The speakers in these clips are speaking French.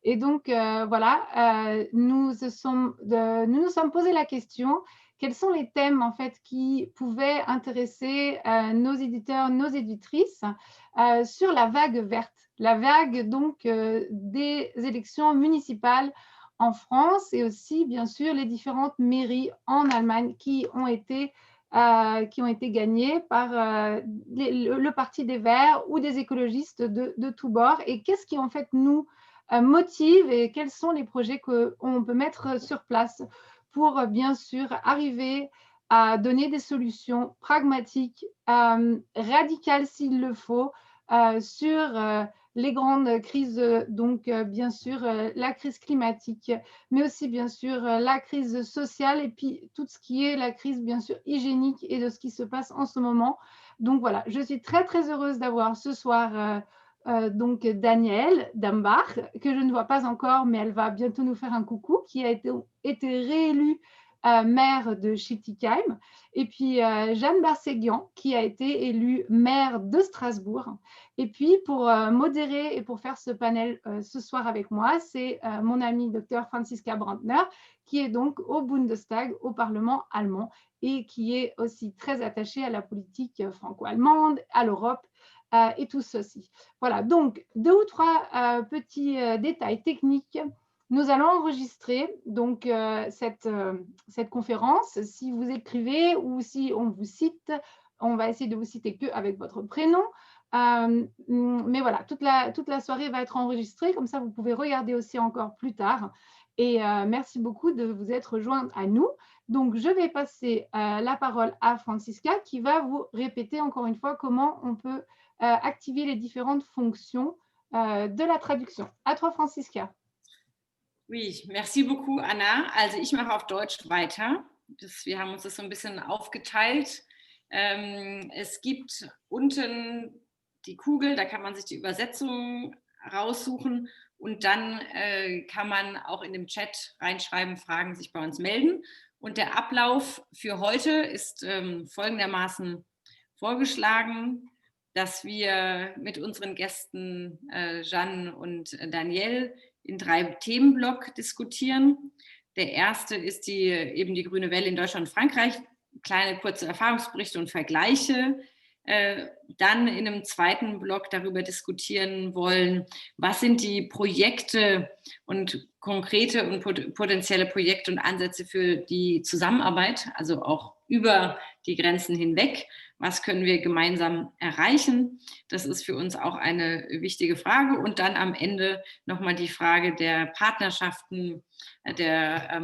Et donc, voilà, nous nous sommes posé la question, quels sont les thèmes en fait qui pouvaient intéresser nos éditeurs, nos éditrices sur la vague verte, la vague donc des élections municipales en France et aussi bien sûr les différentes mairies en Allemagne qui ont été gagnées par le Parti des Verts ou des écologistes de tous bords. Et qu'est-ce qui en fait nous motive et quels sont les projets qu'on peut mettre sur place pour bien sûr arriver à donner des solutions pragmatiques, radicales s'il le faut, sur les grandes crises, donc bien sûr la crise climatique, mais aussi bien sûr la crise sociale et puis tout ce qui est la crise bien sûr hygiénique et de ce qui se passe en ce moment. Donc voilà, je suis très très heureuse d'avoir ce soir donc Danielle Dambach, que je ne vois pas encore, mais elle va bientôt nous faire un coucou, qui a été réélue maire de Schiltigheim, et puis Jeanne Barséguian, qui a été élue maire de Strasbourg. Et puis pour modérer et pour faire ce panel ce soir avec moi, c'est mon amie Dr Franziska Brandner, qui est donc au Bundestag, au Parlement allemand, et qui est aussi très attachée à la politique franco-allemande, à l'Europe et tout ceci. Voilà, donc 2 ou 3 petits détails techniques. Nous allons enregistrer donc cette conférence. Si vous écrivez ou si on vous cite, on va essayer de vous citer que avec votre prénom. Mais voilà, toute la soirée va être enregistrée, comme ça vous pouvez regarder aussi encore plus tard. Et merci beaucoup de vous être joint à nous. Donc, je vais passer la parole à Franziska qui va vous répéter encore une fois comment on peut activer les différentes fonctions de la traduction. À toi, Franziska. Oui, merci beaucoup, Anna. Also ich mache auf Deutsch weiter. Wir haben uns das so ein bisschen aufgeteilt. Es gibt unten die Kugel, da kann man sich die Übersetzung raussuchen und dann kann man auch in dem Chat reinschreiben, Fragen, sich bei uns melden. Und der Ablauf für heute ist folgendermaßen vorgeschlagen, dass wir mit unseren Gästen Jeanne und Danielle in 3 Themenblock diskutieren. Der erste ist eben die Grüne Welle in Deutschland und Frankreich, kleine kurze Erfahrungsberichte und Vergleiche. Dann in einem zweiten Block darüber diskutieren wollen, was sind die Projekte und konkrete und potenzielle Projekte und Ansätze für die Zusammenarbeit, also auch über die Grenzen hinweg. Was können wir gemeinsam erreichen? Das ist für uns auch eine wichtige Frage. Und dann am Ende nochmal die Frage der Partnerschaften, der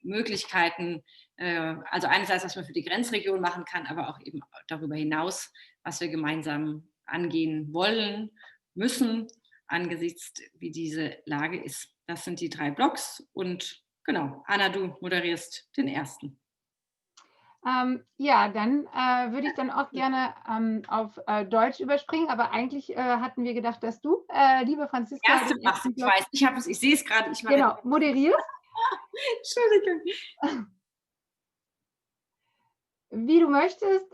Möglichkeiten, also einerseits, was man für die Grenzregion machen kann, aber auch eben darüber hinaus, was wir gemeinsam angehen wollen, müssen, angesichts wie diese Lage ist. Das sind die 3 Blocks und genau, Anna, du moderierst den ersten. Ja, dann würde ich dann auch gerne auf Deutsch überspringen, aber eigentlich hatten wir gedacht, dass du, liebe Franziska, Erste machst, ich weiß, ich sehe es gerade. Genau, moderierst. Entschuldigung. Wie du möchtest.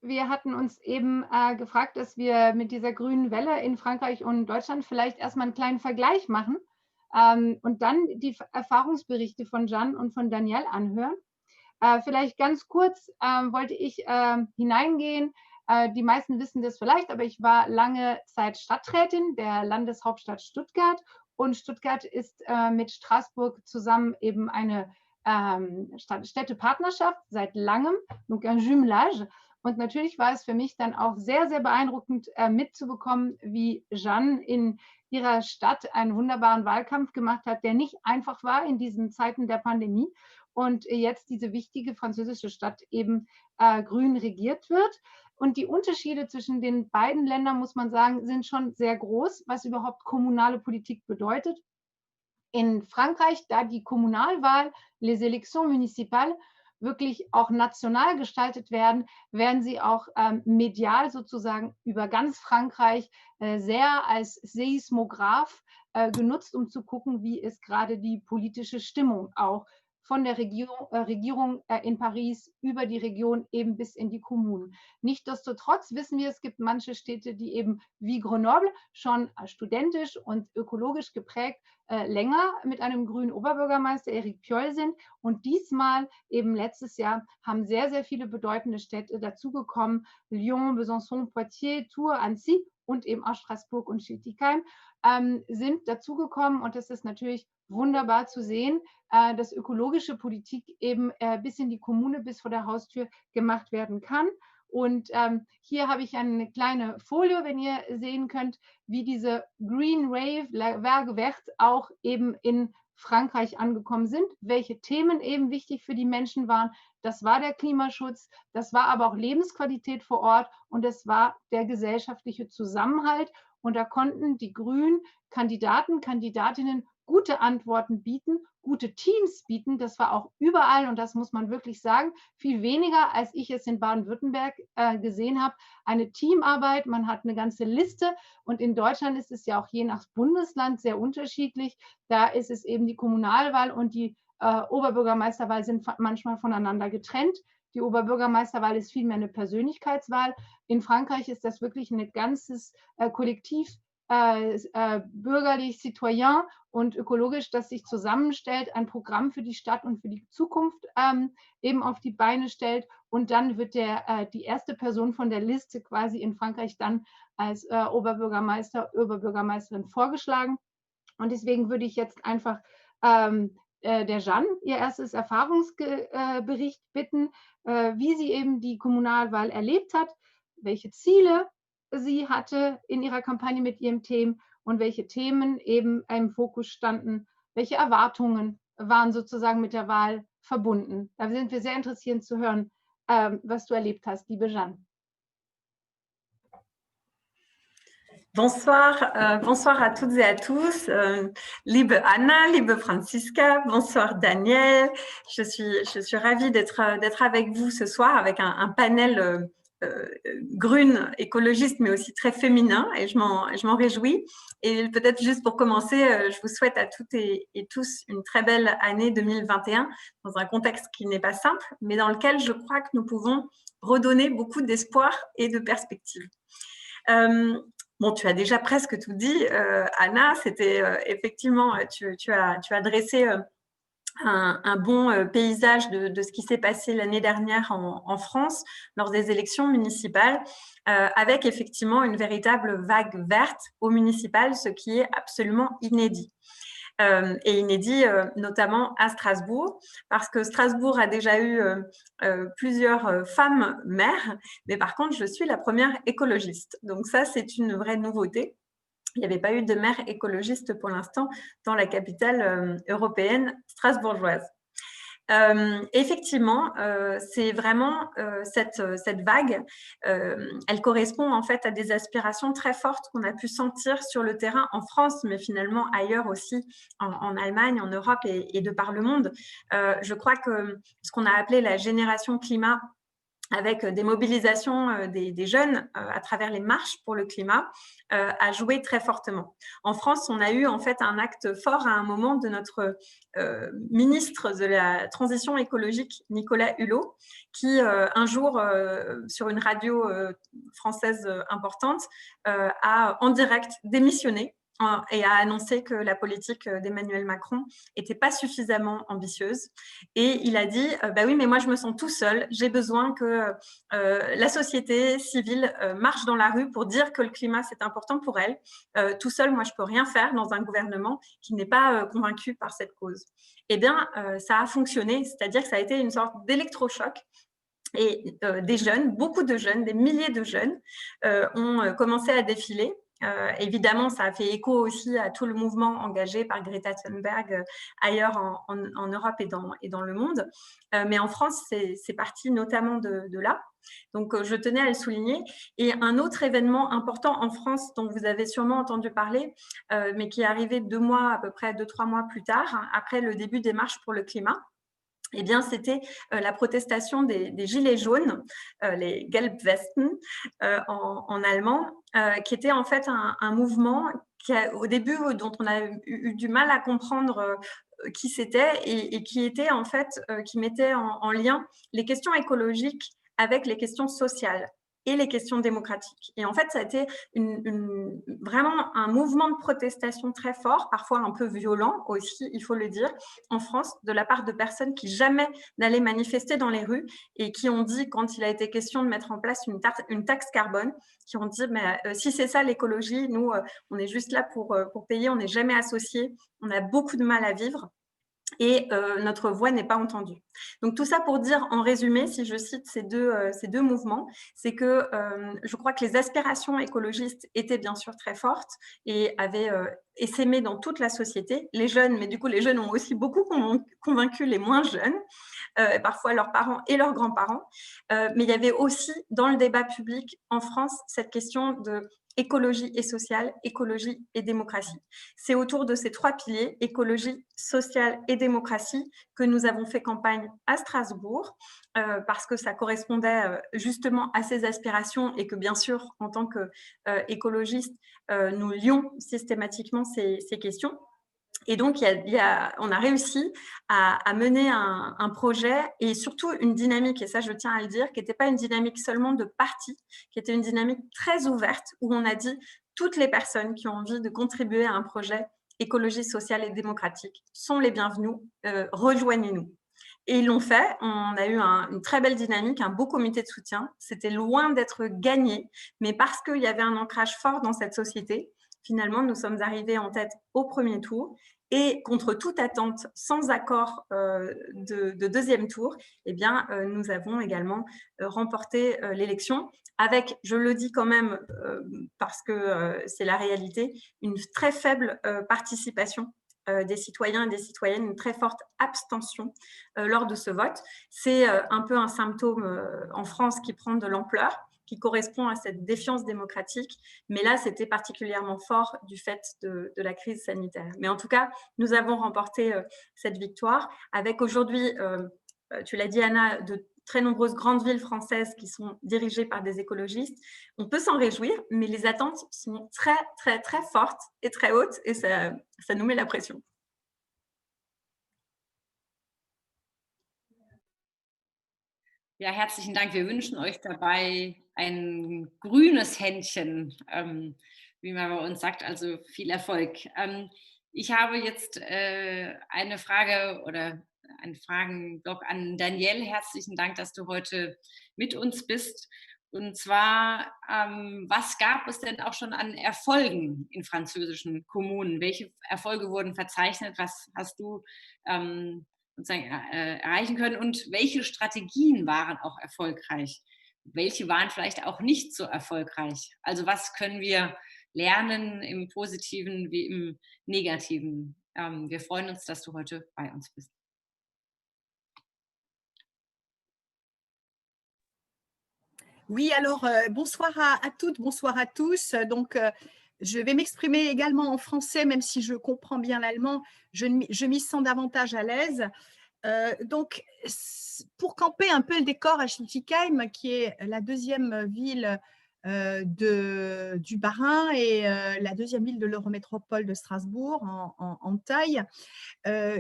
Wir hatten uns eben gefragt, dass wir mit dieser grünen Welle in Frankreich und Deutschland vielleicht erstmal einen kleinen Vergleich machen und dann die Erfahrungsberichte von Jeanne und von Danielle anhören. Vielleicht ganz kurz wollte ich hineingehen. Die meisten wissen das vielleicht, aber ich war lange Zeit Stadträtin der Landeshauptstadt Stuttgart. Und Stuttgart ist mit Straßburg zusammen eben eine Städtepartnerschaft seit langem, donc un jumelage. Und natürlich war es für mich dann auch sehr, sehr beeindruckend mitzubekommen, wie Jeanne in ihrer Stadt einen wunderbaren Wahlkampf gemacht hat, der nicht einfach war in diesen Zeiten der Pandemie und jetzt diese wichtige französische Stadt eben grün regiert wird. Und die Unterschiede zwischen den beiden Ländern, muss man sagen, sind schon sehr groß, was überhaupt kommunale Politik bedeutet. In Frankreich, da die Kommunalwahl, les élections municipales, wirklich auch national gestaltet werden, werden sie auch medial sozusagen über ganz Frankreich sehr als Seismograph genutzt, um zu gucken, wie ist gerade die politische Stimmung auch von der Regierung in Paris über die Region eben bis in die Kommunen. Nichtsdestotrotz wissen wir, es gibt manche Städte, die eben wie Grenoble schon studentisch und ökologisch geprägt länger mit einem grünen Oberbürgermeister Eric Piolle sind. Und diesmal eben letztes Jahr haben sehr, sehr viele bedeutende Städte dazugekommen. Lyon, Besançon, Poitiers, Tours, Annecy und eben auch Straßburg und Schiltigheim sind dazugekommen. Und das ist natürlich wunderbar zu sehen, dass ökologische Politik eben bis in die Kommune, bis vor der Haustür gemacht werden kann. Und hier habe ich eine kleine Folie, wenn ihr sehen könnt, wie diese Green Wave, Vert Vert auch eben in Frankreich angekommen sind, welche Themen eben wichtig für die Menschen waren. Das war der Klimaschutz, das war aber auch Lebensqualität vor Ort und es war der gesellschaftliche Zusammenhalt. Und da konnten die grünen Kandidaten, Kandidatinnen gute Antworten bieten, gute Teams bieten. Das war auch überall, und das muss man wirklich sagen, viel weniger, als ich es in Baden-Württemberg gesehen habe. Eine Teamarbeit, man hat eine ganze Liste, und in Deutschland ist es ja auch je nach Bundesland sehr unterschiedlich. Da ist es eben die Kommunalwahl und die Oberbürgermeisterwahl sind manchmal voneinander getrennt. Die Oberbürgermeisterwahl ist vielmehr eine Persönlichkeitswahl. In Frankreich ist das wirklich ein ganzes Kollektiv, bürgerlich, citoyen und ökologisch, das sich zusammenstellt, ein Programm für die Stadt und für die Zukunft eben auf die Beine stellt. Und dann wird die erste Person von der Liste quasi in Frankreich dann als Oberbürgermeister, Oberbürgermeisterin vorgeschlagen. Und deswegen würde ich jetzt einfach der Jeanne ihr erstes Erfahrungsbericht bitten, wie sie eben die Kommunalwahl erlebt hat, welche Ziele sie hatte in ihrer Kampagne mit ihrem Team und welche Themen eben im Fokus standen, welche Erwartungen waren sozusagen mit der Wahl verbunden. Da sind wir sehr interessiert zu hören, was du erlebt hast, liebe Jeanne. Bonsoir, bonsoir à toutes et à tous. Liebe Anna, liebe Franziska, bonsoir Daniel. Je suis ravie d'être avec vous ce soir avec un panel grune, écologiste, mais aussi très féminin, et je m'en réjouis. Et peut-être juste pour commencer, je vous souhaite à toutes et tous une très belle année 2021 dans un contexte qui n'est pas simple, mais dans lequel je crois que nous pouvons redonner beaucoup d'espoir et de perspective. Bon, tu as déjà presque tout dit, Anna. C'était effectivement, tu as dressé un bon paysage de ce qui s'est passé l'année dernière en France lors des élections municipales, avec effectivement une véritable vague verte aux municipales, ce qui est absolument inédit. Et inédit notamment à Strasbourg, parce que Strasbourg a déjà eu plusieurs femmes maires, mais par contre, je suis la première écologiste. Donc ça, c'est une vraie nouveauté. Il n'y avait pas eu de maire écologiste pour l'instant dans la capitale européenne strasbourgeoise. Effectivement, c'est vraiment cette vague, elle correspond en fait à des aspirations très fortes qu'on a pu sentir sur le terrain en France, mais finalement ailleurs aussi, en Allemagne, en Europe et de par le monde. Je crois que ce qu'on a appelé la génération climat, avec des mobilisations des jeunes à travers les marches pour le climat, a joué très fortement. En France, on a eu en fait un acte fort à un moment de notre ministre de la Transition écologique, Nicolas Hulot, qui un jour, sur une radio française importante, a en direct démissionné et a annoncé que la politique d'Emmanuel Macron n'était pas suffisamment ambitieuse. Et il a dit, bah oui, mais moi je me sens tout seul, j'ai besoin que la société civile marche dans la rue pour dire que le climat c'est important pour elle. Tout seul, moi je peux rien faire dans un gouvernement qui n'est pas convaincu par cette cause. Eh bien, ça a fonctionné, c'est-à-dire que ça a été une sorte d'électrochoc. Et des jeunes, beaucoup de jeunes, des milliers de jeunes ont commencé à défiler. Évidemment, ça a fait écho aussi à tout le mouvement engagé par Greta Thunberg ailleurs en Europe et dans le monde. Mais en France, c'est parti notamment de là. Donc, je tenais à le souligner. Et un autre événement important en France dont vous avez sûrement entendu parler, mais qui est arrivé 2 mois, à peu près 2-3 mois plus tard, après le début des marches pour le climat, eh bien, c'était la protestation des Gilets jaunes, les Gelbwesten en allemand, qui était en fait un mouvement qui au début, dont on a eu du mal à comprendre qui c'était et qui était en fait, qui mettait en lien les questions écologiques avec les questions sociales et les questions démocratiques. Et en fait, ça a été vraiment un mouvement de protestation très fort, parfois un peu violent aussi, il faut le dire, en France, de la part de personnes qui jamais n'allaient manifester dans les rues et qui ont dit, quand il a été question de mettre en place une taxe carbone, qui ont dit, mais si c'est ça l'écologie, nous, on est juste là pour payer, on n'est jamais associés, on a beaucoup de mal à vivre. Et notre voix n'est pas entendue. Donc tout ça pour dire en résumé, si je cite ces deux mouvements, c'est que je crois que les aspirations écologistes étaient bien sûr très fortes et avaient essaimé dans toute la société. Les jeunes, mais du coup les jeunes ont aussi beaucoup convaincu les moins jeunes, parfois leurs parents et leurs grands-parents. Mais il y avait aussi dans le débat public en France cette question de écologie et sociale, écologie et démocratie. C'est autour de ces trois piliers, écologie, sociale et démocratie, que nous avons fait campagne à Strasbourg, parce que ça correspondait justement à ces aspirations et que bien sûr, en tant qu'écologistes, nous lions systématiquement ces questions. Et donc, on a réussi à mener un projet et surtout une dynamique, et ça je tiens à le dire, qui n'était pas une dynamique seulement de parti, qui était une dynamique très ouverte, où on a dit toutes les personnes qui ont envie de contribuer à un projet écologie, sociale et démocratique sont les bienvenus, rejoignez-nous. Et ils l'ont fait, on a eu une très belle dynamique, un beau comité de soutien, c'était loin d'être gagné, mais parce qu'il y avait un ancrage fort dans cette société, finalement, nous sommes arrivés en tête au premier tour et contre toute attente, sans accord de deuxième tour, eh bien, nous avons également remporté l'élection avec, je le dis quand même parce que c'est la réalité, une très faible participation des citoyens et des citoyennes, une très forte abstention lors de ce vote. C'est un peu un symptôme en France qui prend de l'ampleur, qui correspond à cette défiance démocratique. Mais là, c'était particulièrement fort du fait de la crise sanitaire. Mais en tout cas, nous avons remporté cette victoire avec aujourd'hui, tu l'as dit Anna, de très nombreuses grandes villes françaises qui sont dirigées par des écologistes. On peut s'en réjouir, mais les attentes sont très, très, très fortes et très hautes et ça nous met la pression. Ja, herzlichen Dank. Wir wünschen euch dabei ein grünes Händchen, wie man bei uns sagt, also viel Erfolg. Ich habe jetzt eine Frage oder einen Fragenblock an Danielle. Herzlichen Dank, dass du heute mit uns bist. Und zwar, was gab es denn auch schon an Erfolgen in französischen Kommunen? Welche Erfolge wurden verzeichnet? Was hast du sozusagen erreichen können und welche Strategien waren auch erfolgreich? Welche waren vielleicht auch nicht so erfolgreich? Also was können wir lernen im Positiven wie im Negativen? Wir freuen uns, dass du heute bei uns bist. Oui, alors bonsoir à toutes, bonsoir à tous. Donc, je vais m'exprimer également en français, même si je comprends bien l'allemand, je m'y sens davantage à l'aise. Donc, pour camper un peu le décor à Schiltigheim, qui est la deuxième ville du Bas-Rhin et la deuxième ville de l'Eurométropole de Strasbourg en taille,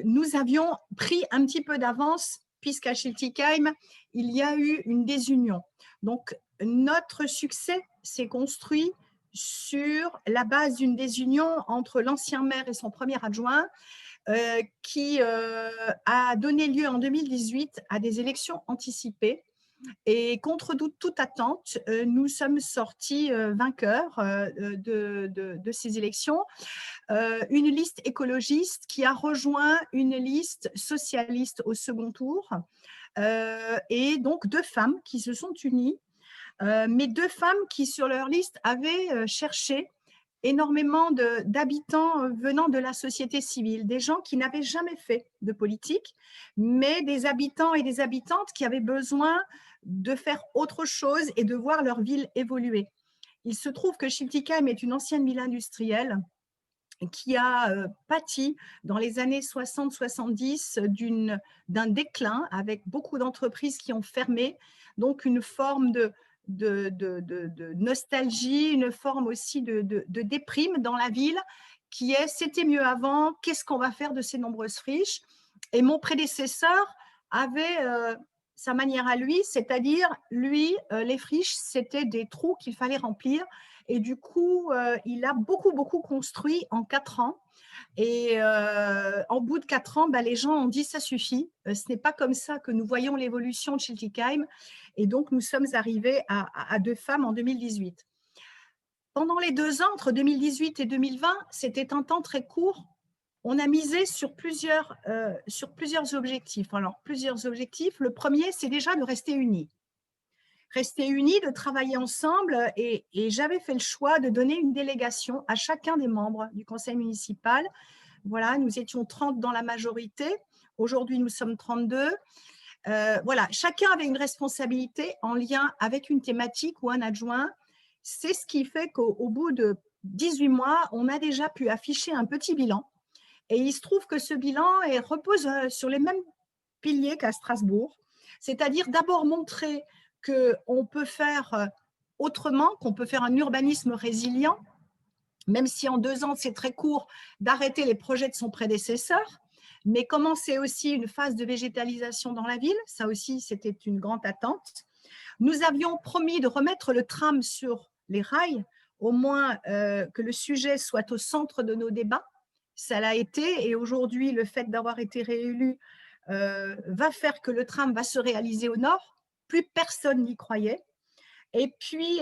nous avions pris un petit peu d'avance puisqu'à Schiltigheim, il y a eu une désunion. Donc, notre succès s'est construit sur la base d'une désunion entre l'ancien maire et son premier adjoint qui a donné lieu en 2018 à des élections anticipées. Et contre toute attente, nous sommes sortis vainqueurs de ces élections. Une liste écologiste qui a rejoint une liste socialiste au second tour et donc deux femmes qui se sont unies, mais deux femmes qui sur leur liste avaient cherché énormément d'habitants venant de la société civile, des gens qui n'avaient jamais fait de politique, mais des habitants et des habitantes qui avaient besoin de faire autre chose et de voir leur ville évoluer. Il se trouve que Schiltigheim est une ancienne ville industrielle qui a pâti dans les années 60-70 d'un déclin avec beaucoup d'entreprises qui ont fermé, donc une forme de nostalgie, une forme aussi de déprime dans la ville qui est « C'était mieux avant, qu'est-ce qu'on va faire de ces nombreuses friches ?» Et mon prédécesseur avait sa manière à lui, c'est-à-dire, lui, les friches, c'était des trous qu'il fallait remplir. Et du coup, il a beaucoup construit en 4 ans. Et en bout de 4 ans, les gens ont dit « ça suffit ». Ce n'est pas comme ça que nous voyons l'évolution de Schiltigheim. Et donc, nous sommes arrivés à 2 femmes en 2018. Pendant les 2 ans, entre 2018 et 2020, c'était un temps très court. On a misé sur plusieurs objectifs. Alors, plusieurs objectifs. Le premier, c'est déjà de rester unis. Rester unis, de travailler ensemble. Et j'avais fait le choix de donner une délégation à chacun des membres du conseil municipal. Voilà, nous étions 30 dans la majorité. Aujourd'hui, nous sommes 32. Voilà, chacun avait une responsabilité en lien avec une thématique ou un adjoint. C'est ce qui fait qu'au bout de 18 mois, on a déjà pu afficher un petit bilan. Et il se trouve que ce bilan repose sur les mêmes piliers qu'à Strasbourg, c'est-à-dire d'abord montrer qu'on peut faire autrement, qu'on peut faire un urbanisme résilient, même si en 2 ans, c'est très court, d'arrêter les projets de son prédécesseur, mais commencer aussi une phase de végétalisation dans la ville, ça aussi, c'était une grande attente. Nous avions promis de remettre le tram sur les rails, au moins que le sujet soit au centre de nos débats. Ça l'a été, et aujourd'hui, le fait d'avoir été réélu va faire que le tram va se réaliser au nord. Plus personne n'y croyait. Et puis,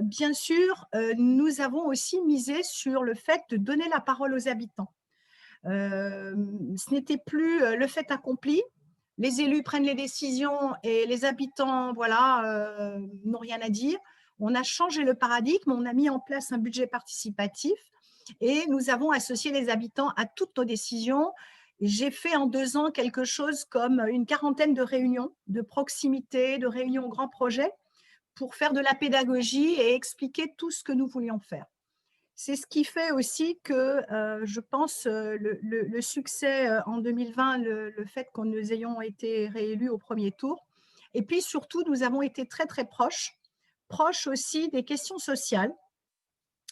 bien sûr, nous avons aussi misé sur le fait de donner la parole aux habitants. Ce n'était plus le fait accompli. Les élus prennent les décisions et les habitants, voilà, n'ont rien à dire. On a changé le paradigme, on a mis en place un budget participatif et nous avons associé les habitants à toutes nos décisions. J'ai fait en 2 ans quelque chose comme une 40aine de réunions de proximité, de réunions grands projets pour faire de la pédagogie et expliquer tout ce que nous voulions faire. C'est ce qui fait aussi que, je pense, le succès en 2020, le fait que nous ayons été réélus au premier tour. Et puis surtout, nous avons été très proches aussi des questions sociales.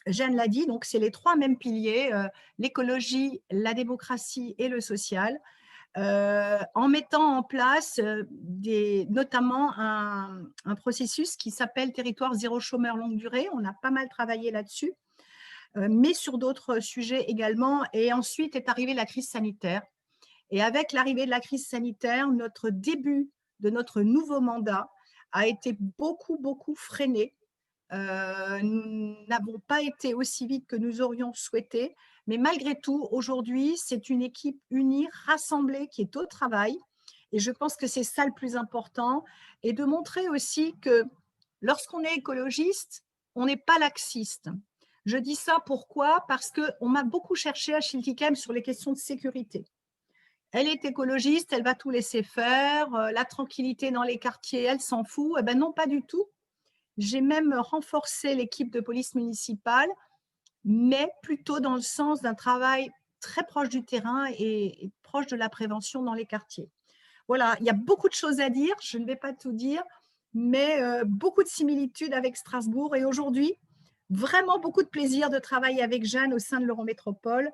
Jeanne l'a dit, donc c'est les 3 mêmes piliers, l'écologie, la démocratie et le social, en mettant en place notamment un processus qui s'appelle Territoire zéro chômeur longue durée. On a pas mal travaillé là-dessus, mais sur d'autres sujets également. Et ensuite est arrivée la crise sanitaire. Et avec l'arrivée de la crise sanitaire, notre début de notre nouveau mandat a été beaucoup freiné. Nous n'avons pas été aussi vite que nous aurions souhaité, mais malgré tout, aujourd'hui, c'est une équipe unie, rassemblée, qui est au travail. Et je pense que c'est ça le plus important. Et de montrer aussi que lorsqu'on est écologiste, on n'est pas laxiste. Je dis ça pourquoi? Parce qu'on m'a beaucoup cherché à Schiltigheim sur les questions de sécurité. Elle est écologiste, elle va tout laisser faire, la tranquillité dans les quartiers, elle s'en fout. Eh bien non, pas du tout. J'ai même renforcé l'équipe de police municipale, mais plutôt dans le sens d'un travail très proche du terrain et proche de la prévention dans les quartiers. Voilà, il y a beaucoup de choses à dire, je ne vais pas tout dire, mais beaucoup de similitudes avec Strasbourg. Et aujourd'hui, vraiment beaucoup de plaisir de travailler avec Jeanne au sein de l'Eurométropole.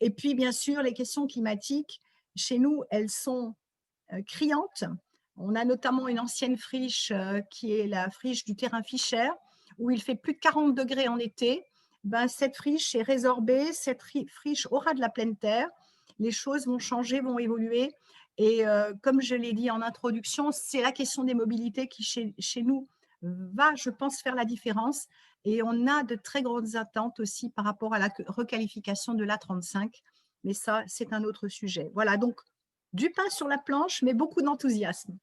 Et puis, bien sûr, les questions climatiques, chez nous, elles sont criantes. On a notamment une ancienne friche qui est la friche du terrain Fischer, où il fait plus de 40 degrés en été. Cette friche est résorbée, cette friche aura de la pleine terre. Les choses vont changer, vont évoluer. Et comme je l'ai dit en introduction, c'est la question des mobilités qui, chez nous, va, je pense, faire la différence. Et on a de très grandes attentes aussi par rapport à la requalification de l'A35. Mais ça, c'est un autre sujet. Voilà, donc du pain sur la planche, mais beaucoup d'enthousiasme.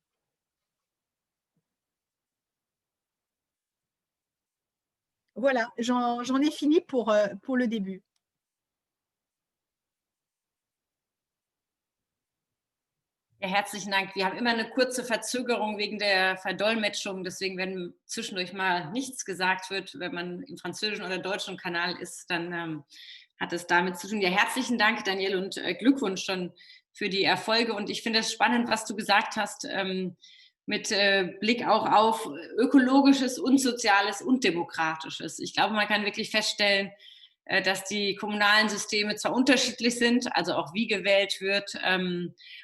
Voilà, j'en ai fini pour le début. Ja, herzlichen Dank. Wir haben immer eine kurze Verzögerung wegen der Verdolmetschung. Deswegen, wenn zwischendurch mal nichts gesagt wird, wenn man im französischen oder deutschen Kanal ist, dann hat es damit zu tun. Ja, herzlichen Dank, Danielle, und Glückwunsch schon für die Erfolge. Und ich finde es spannend, was du gesagt hast, mit Blick auch auf Ökologisches und Soziales und Demokratisches. Ich glaube, man kann wirklich feststellen, dass die kommunalen Systeme zwar unterschiedlich sind, also auch wie gewählt wird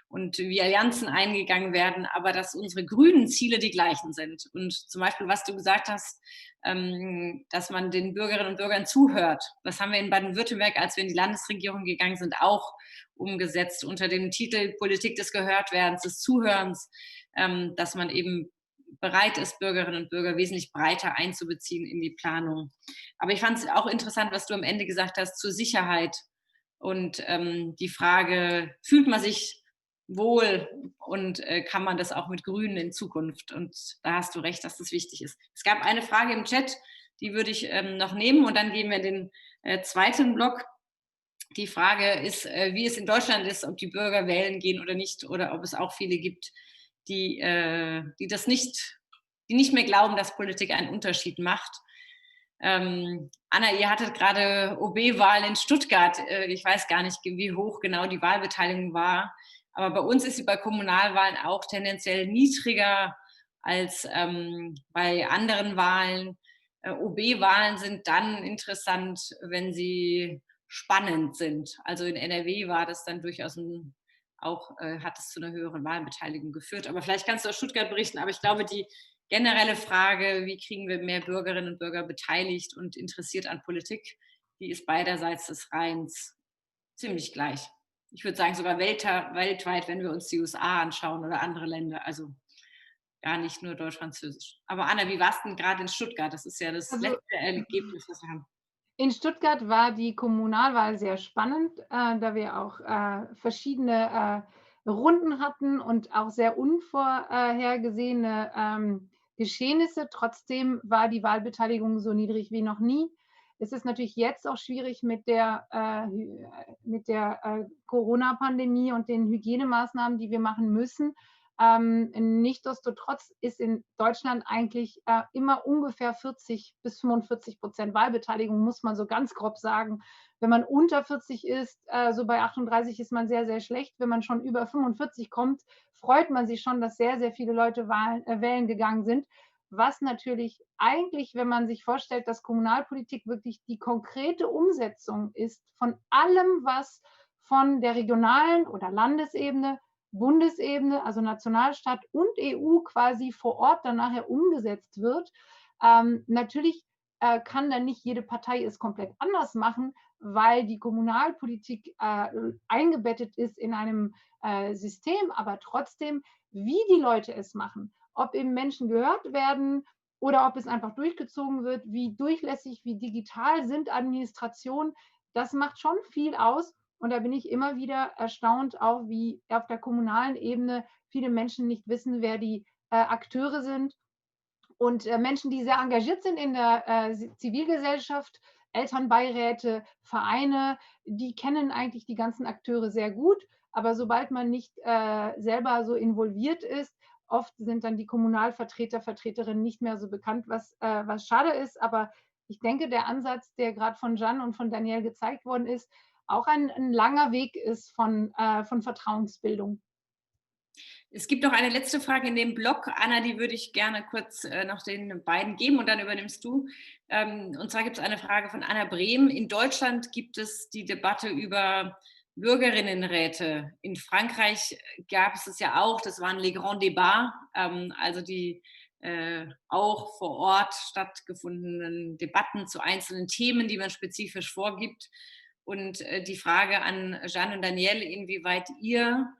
und wie Allianzen eingegangen werden, aber dass unsere grünen Ziele die gleichen sind. Und zum Beispiel, was du gesagt hast, dass man den Bürgerinnen und Bürgern zuhört. Das haben wir in Baden-Württemberg, als wir in die Landesregierung gegangen sind, auch umgesetzt unter dem Titel Politik des Gehörtwerdens, des Zuhörens, dass man eben bereit ist, Bürgerinnen und Bürger wesentlich breiter einzubeziehen in die Planung. Aber ich fand es auch interessant, was du am Ende gesagt hast zur Sicherheit und die Frage, fühlt man sich wohl und kann man das auch mit Grünen in Zukunft? Und da hast du recht, dass das wichtig ist. Es gab eine Frage im Chat, die würde ich noch nehmen und dann gehen wir in den zweiten Block. Die Frage ist, wie es in Deutschland ist, ob die Bürger wählen gehen oder nicht, oder ob es auch viele gibt, die nicht mehr glauben, dass Politik einen Unterschied macht. Anna, ihr hattet gerade OB-Wahl in Stuttgart. Ich weiß gar nicht, wie hoch genau die Wahlbeteiligung war, aber bei uns ist sie bei Kommunalwahlen auch tendenziell niedriger als bei anderen Wahlen. OB-Wahlen sind dann interessant, wenn sie spannend sind. Also in NRW war das dann durchaus hat es zu einer höheren Wahlbeteiligung geführt. Aber vielleicht kannst du aus Stuttgart berichten. Aber ich glaube, die generelle Frage, wie kriegen wir mehr Bürgerinnen und Bürger beteiligt und interessiert an Politik, die ist beiderseits des Rheins ziemlich gleich. Ich würde sagen, sogar weltweit, wenn wir uns die USA anschauen oder andere Länder. Also gar nicht nur Deutsch-Französisch. Aber Anna, wie war es denn gerade in Stuttgart? Das ist ja das letzte Ergebnis, was wir haben. In Stuttgart war die Kommunalwahl sehr spannend, da wir auch verschiedene Runden hatten und auch sehr unvorhergesehene Geschehnisse. Trotzdem war die Wahlbeteiligung so niedrig wie noch nie. Es ist natürlich jetzt auch schwierig mit der Corona-Pandemie und den Hygienemaßnahmen, die wir machen müssen. Nichtsdestotrotz ist in Deutschland eigentlich immer ungefähr 40 bis 45% Wahlbeteiligung, muss man so ganz grob sagen. Wenn man unter 40 ist, so bei 38 ist man sehr, sehr schlecht. Wenn man schon über 45 kommt, freut man sich schon, dass sehr, sehr viele Leute wählen gegangen sind. Was natürlich eigentlich, wenn man sich vorstellt, dass Kommunalpolitik wirklich die konkrete Umsetzung ist von allem, was von der regionalen oder Landesebene, Bundesebene, also Nationalstaat und EU quasi vor Ort dann nachher umgesetzt wird. Natürlich kann dann nicht jede Partei es komplett anders machen, weil die Kommunalpolitik eingebettet ist in einem System, aber trotzdem, wie die Leute es machen, ob eben Menschen gehört werden oder ob es einfach durchgezogen wird, wie durchlässig, wie digital sind Administrationen, das macht schon viel aus. Und da bin ich immer wieder erstaunt, auch wie auf der kommunalen Ebene viele Menschen nicht wissen, wer die Akteure sind. Und Menschen, die sehr engagiert sind in der Zivilgesellschaft, Elternbeiräte, Vereine, die kennen eigentlich die ganzen Akteure sehr gut. Aber sobald man nicht selber so involviert ist, oft sind dann die Kommunalvertreter, Vertreterinnen nicht mehr so bekannt, was schade ist. Aber ich denke, der Ansatz, der gerade von Jeanne und von Danielle gezeigt worden ist, auch ein langer Weg ist von Vertrauensbildung. Es gibt noch eine letzte Frage in dem Blog. Anna, die würde ich gerne kurz noch den beiden geben und dann übernimmst du. Und zwar gibt es eine Frage von Anna Brehm. In Deutschland gibt es die Debatte über Bürgerinnenräte. In Frankreich gab es ja auch, das waren les grands débats, also die auch vor Ort stattgefundenen Debatten zu einzelnen Themen, die man spezifisch vorgibt. Und die Frage an Jeanne und Danielle, inwieweit ihr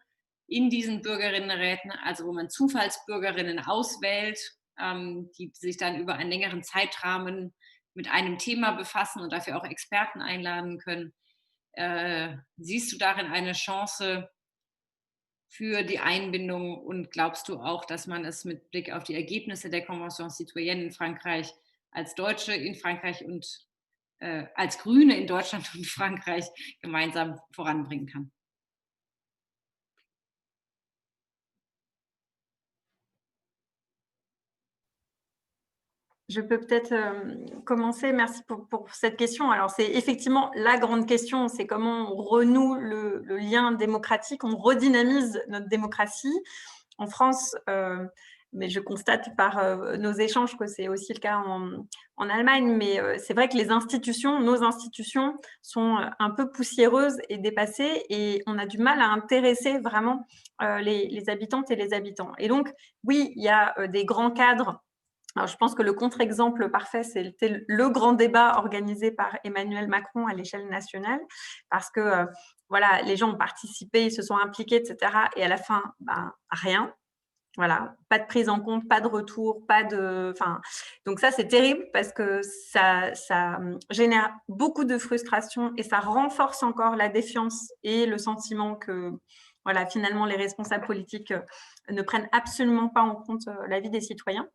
in diesen Bürgerinnenräten, also wo man Zufallsbürgerinnen auswählt, die sich dann über einen längeren Zeitrahmen mit einem Thema befassen und dafür auch Experten einladen können, siehst du darin eine Chance für die Einbindung und glaubst du auch, dass man es mit Blick auf die Ergebnisse der Convention Citoyenne in Frankreich als Deutsche in Frankreich und als Grüne in Deutschland und Frankreich gemeinsam voranbringen kann? Je peux peut-être commencer. Merci pour cette question. Alors, c'est effectivement la grande question, c'est comment on renoue le lien démocratique, on redynamise notre démocratie. En France, mais je constate par nos échanges que c'est aussi le cas en Allemagne. Mais c'est vrai que les institutions, nos institutions, sont un peu poussiéreuses et dépassées, et on a du mal à intéresser vraiment les habitantes et les habitants. Et donc, oui, il y a des grands cadres. Alors, je pense que le contre-exemple parfait, c'était le grand débat organisé par Emmanuel Macron à l'échelle nationale, parce que voilà, les gens ont participé, ils se sont impliqués, etc. Et à la fin, ben, rien. Voilà, pas de prise en compte, pas de retour, pas de… Enfin, donc ça, c'est terrible parce que ça génère beaucoup de frustration et ça renforce encore la défiance et le sentiment que, voilà, finalement, les responsables politiques ne prennent absolument pas en compte la vie des citoyens.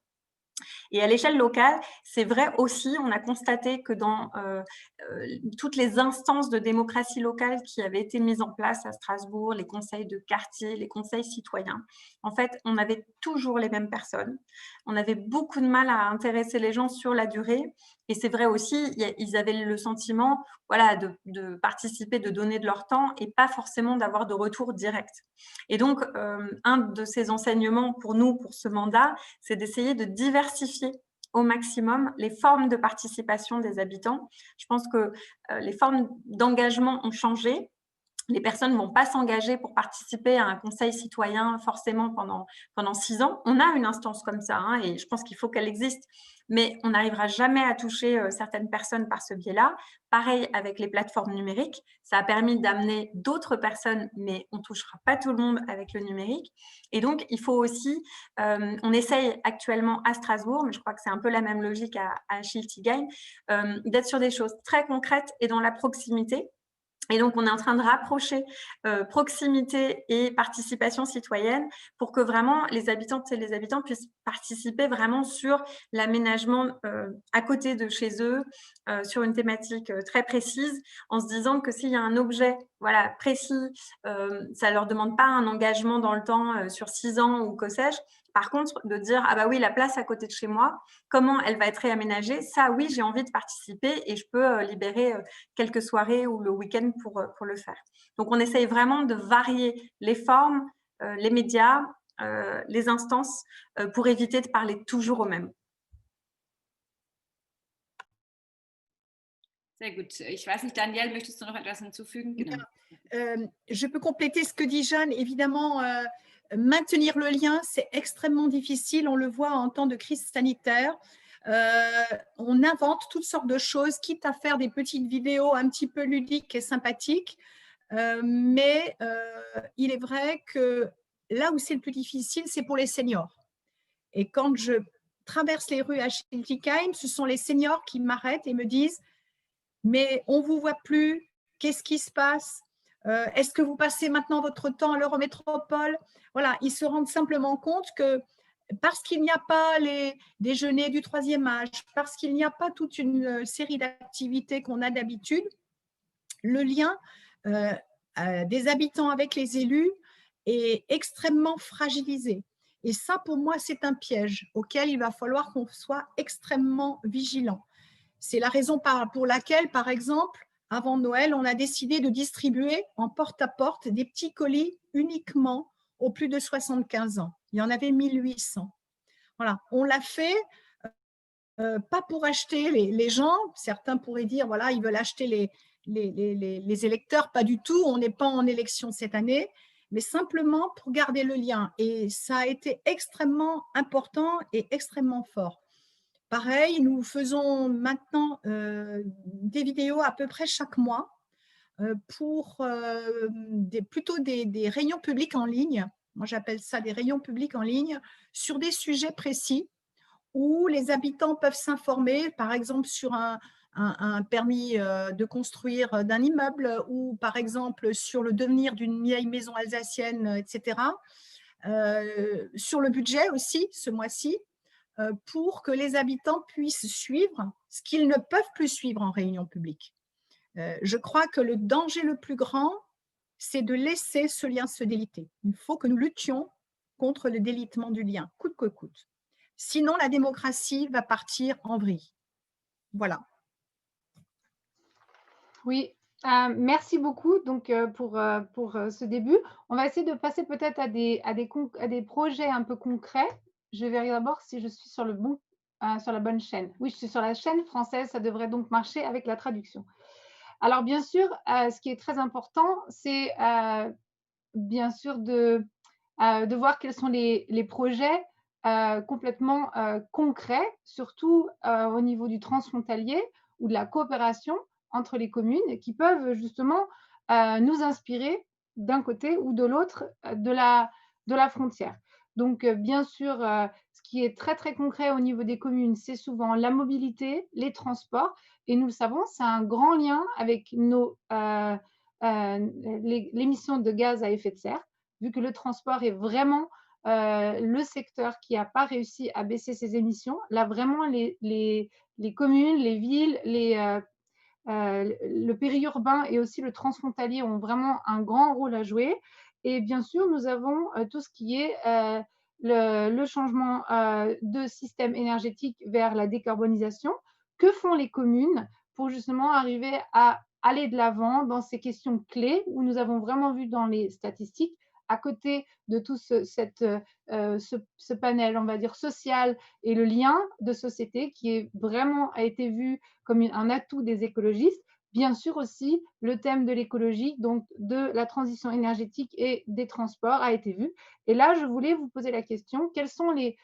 Et à l'échelle locale, c'est vrai aussi, on a constaté que dans toutes les instances de démocratie locale qui avaient été mises en place à Strasbourg, les conseils de quartier, les conseils citoyens, en fait, on avait toujours les mêmes personnes. On avait beaucoup de mal à intéresser les gens sur la durée. Et c'est vrai aussi, ils avaient le sentiment, voilà, de participer, de donner de leur temps et pas forcément d'avoir de retour direct. Et donc, un de ces enseignements pour nous, pour ce mandat, c'est d'essayer de diversifier au maximum les formes de participation des habitants. Je pense que les formes d'engagement ont changé. Les personnes ne vont pas s'engager pour participer à un conseil citoyen forcément pendant 6 ans. On a une instance comme ça, hein, et je pense qu'il faut qu'elle existe, mais on n'arrivera jamais à toucher certaines personnes par ce biais-là. Pareil avec les plateformes numériques, ça a permis d'amener d'autres personnes, mais on ne touchera pas tout le monde avec le numérique. Et donc, il faut aussi, on essaye actuellement à Strasbourg, mais je crois que c'est un peu la même logique à Schiltigheim, d'être sur des choses très concrètes et dans la proximité. Et donc, on est en train de rapprocher proximité et participation citoyenne pour que vraiment les habitantes et les habitants puissent participer vraiment sur l'aménagement à côté de chez eux, sur une thématique très précise, en se disant que s'il y a un objet, voilà, précis, ça ne leur demande pas un engagement dans le temps sur 6 ans ou que sais-je. Par contre, de dire, ah bah oui, la place à côté de chez moi, comment elle va être réaménagée, ça, oui, j'ai envie de participer et je peux libérer quelques soirées ou le week-end pour le faire. Donc, on essaye vraiment de varier les formes, les médias, les instances pour éviter de parler toujours au même. Sehr gut. Ich weiß nicht, Danielle, möchtest du noch etwas hinzufügen? Genau. Je peux compléter ce que dit Jeanne. Évidemment, maintenir le lien, c'est extrêmement difficile. On le voit en temps de crise sanitaire. On invente toutes sortes de choses, quitte à faire des petites vidéos un petit peu ludiques et sympathiques. Mais il est vrai que là où c'est le plus difficile, c'est pour les seniors. Et quand je traverse les rues à Schiltigheim, ce sont les seniors qui m'arrêtent et me disent « Mais on ne vous voit plus, qu'est-ce qui se passe ? Est-ce que vous passez maintenant votre temps à l'Eurométropole ?» Voilà, ils se rendent simplement compte que parce qu'il n'y a pas les déjeuners du troisième âge, parce qu'il n'y a pas toute une série d'activités qu'on a d'habitude, le lien des habitants avec les élus est extrêmement fragilisé. Et ça, pour moi, c'est un piège auquel il va falloir qu'on soit extrêmement vigilant. C'est la raison pour laquelle, par exemple, avant Noël, on a décidé de distribuer en porte-à-porte des petits colis uniquement aux plus de 75 ans. Il y en avait 1800. Voilà, on l'a fait pas pour acheter les gens. Certains pourraient dire, voilà, ils veulent acheter les électeurs. Pas du tout, on n'est pas en élection cette année, mais simplement pour garder le lien. Et ça a été extrêmement important et extrêmement fort. Pareil, nous faisons maintenant des vidéos à peu près chaque mois pour plutôt des réunions publiques en ligne. Moi, j'appelle ça des réunions publiques en ligne sur des sujets précis où les habitants peuvent s'informer, par exemple sur un permis de construire d'un immeuble ou par exemple sur le devenir d'une vieille maison alsacienne, etc. Sur le budget aussi, ce mois-ci, pour que les habitants puissent suivre ce qu'ils ne peuvent plus suivre en réunion publique. Je crois que le danger le plus grand, c'est de laisser ce lien se déliter. Il faut que nous luttions contre le délitement du lien, coûte que coûte. Sinon, la démocratie va partir en vrille. Voilà. Oui, merci beaucoup donc, pour ce début. On va essayer de passer peut-être à des projets un peu concrets je vérifie d'abord si je suis sur sur la bonne chaîne. Oui, je suis sur la chaîne française, ça devrait donc marcher avec la traduction. Alors bien sûr, ce qui est très important, c'est bien sûr de voir quels sont les projets complètement concrets, surtout au niveau du transfrontalier ou de la coopération entre les communes qui peuvent justement nous inspirer d'un côté ou de l'autre de la frontière. Donc, bien sûr, ce qui est très, très concret au niveau des communes, c'est souvent la mobilité, les transports. Et nous le savons, c'est un grand lien avec l'émission de gaz à effet de serre, vu que le transport est vraiment le secteur qui n'a pas réussi à baisser ses émissions. Là, vraiment, les communes, les villes, le périurbain et aussi le transfrontalier ont vraiment un grand rôle à jouer. Et bien sûr, nous avons tout ce qui est le changement de système énergétique vers la décarbonisation. Que font les communes pour justement arriver à aller de l'avant dans ces questions clés où nous avons vraiment vu dans les statistiques, à côté de tout ce panel, on va dire, social et le lien de société qui est vraiment a été vu comme un atout des écologistes. Bien sûr aussi, le thème de l'écologie, donc de la transition énergétique et des transports a été vu. Et là, je voulais vous poser la question, quels sont les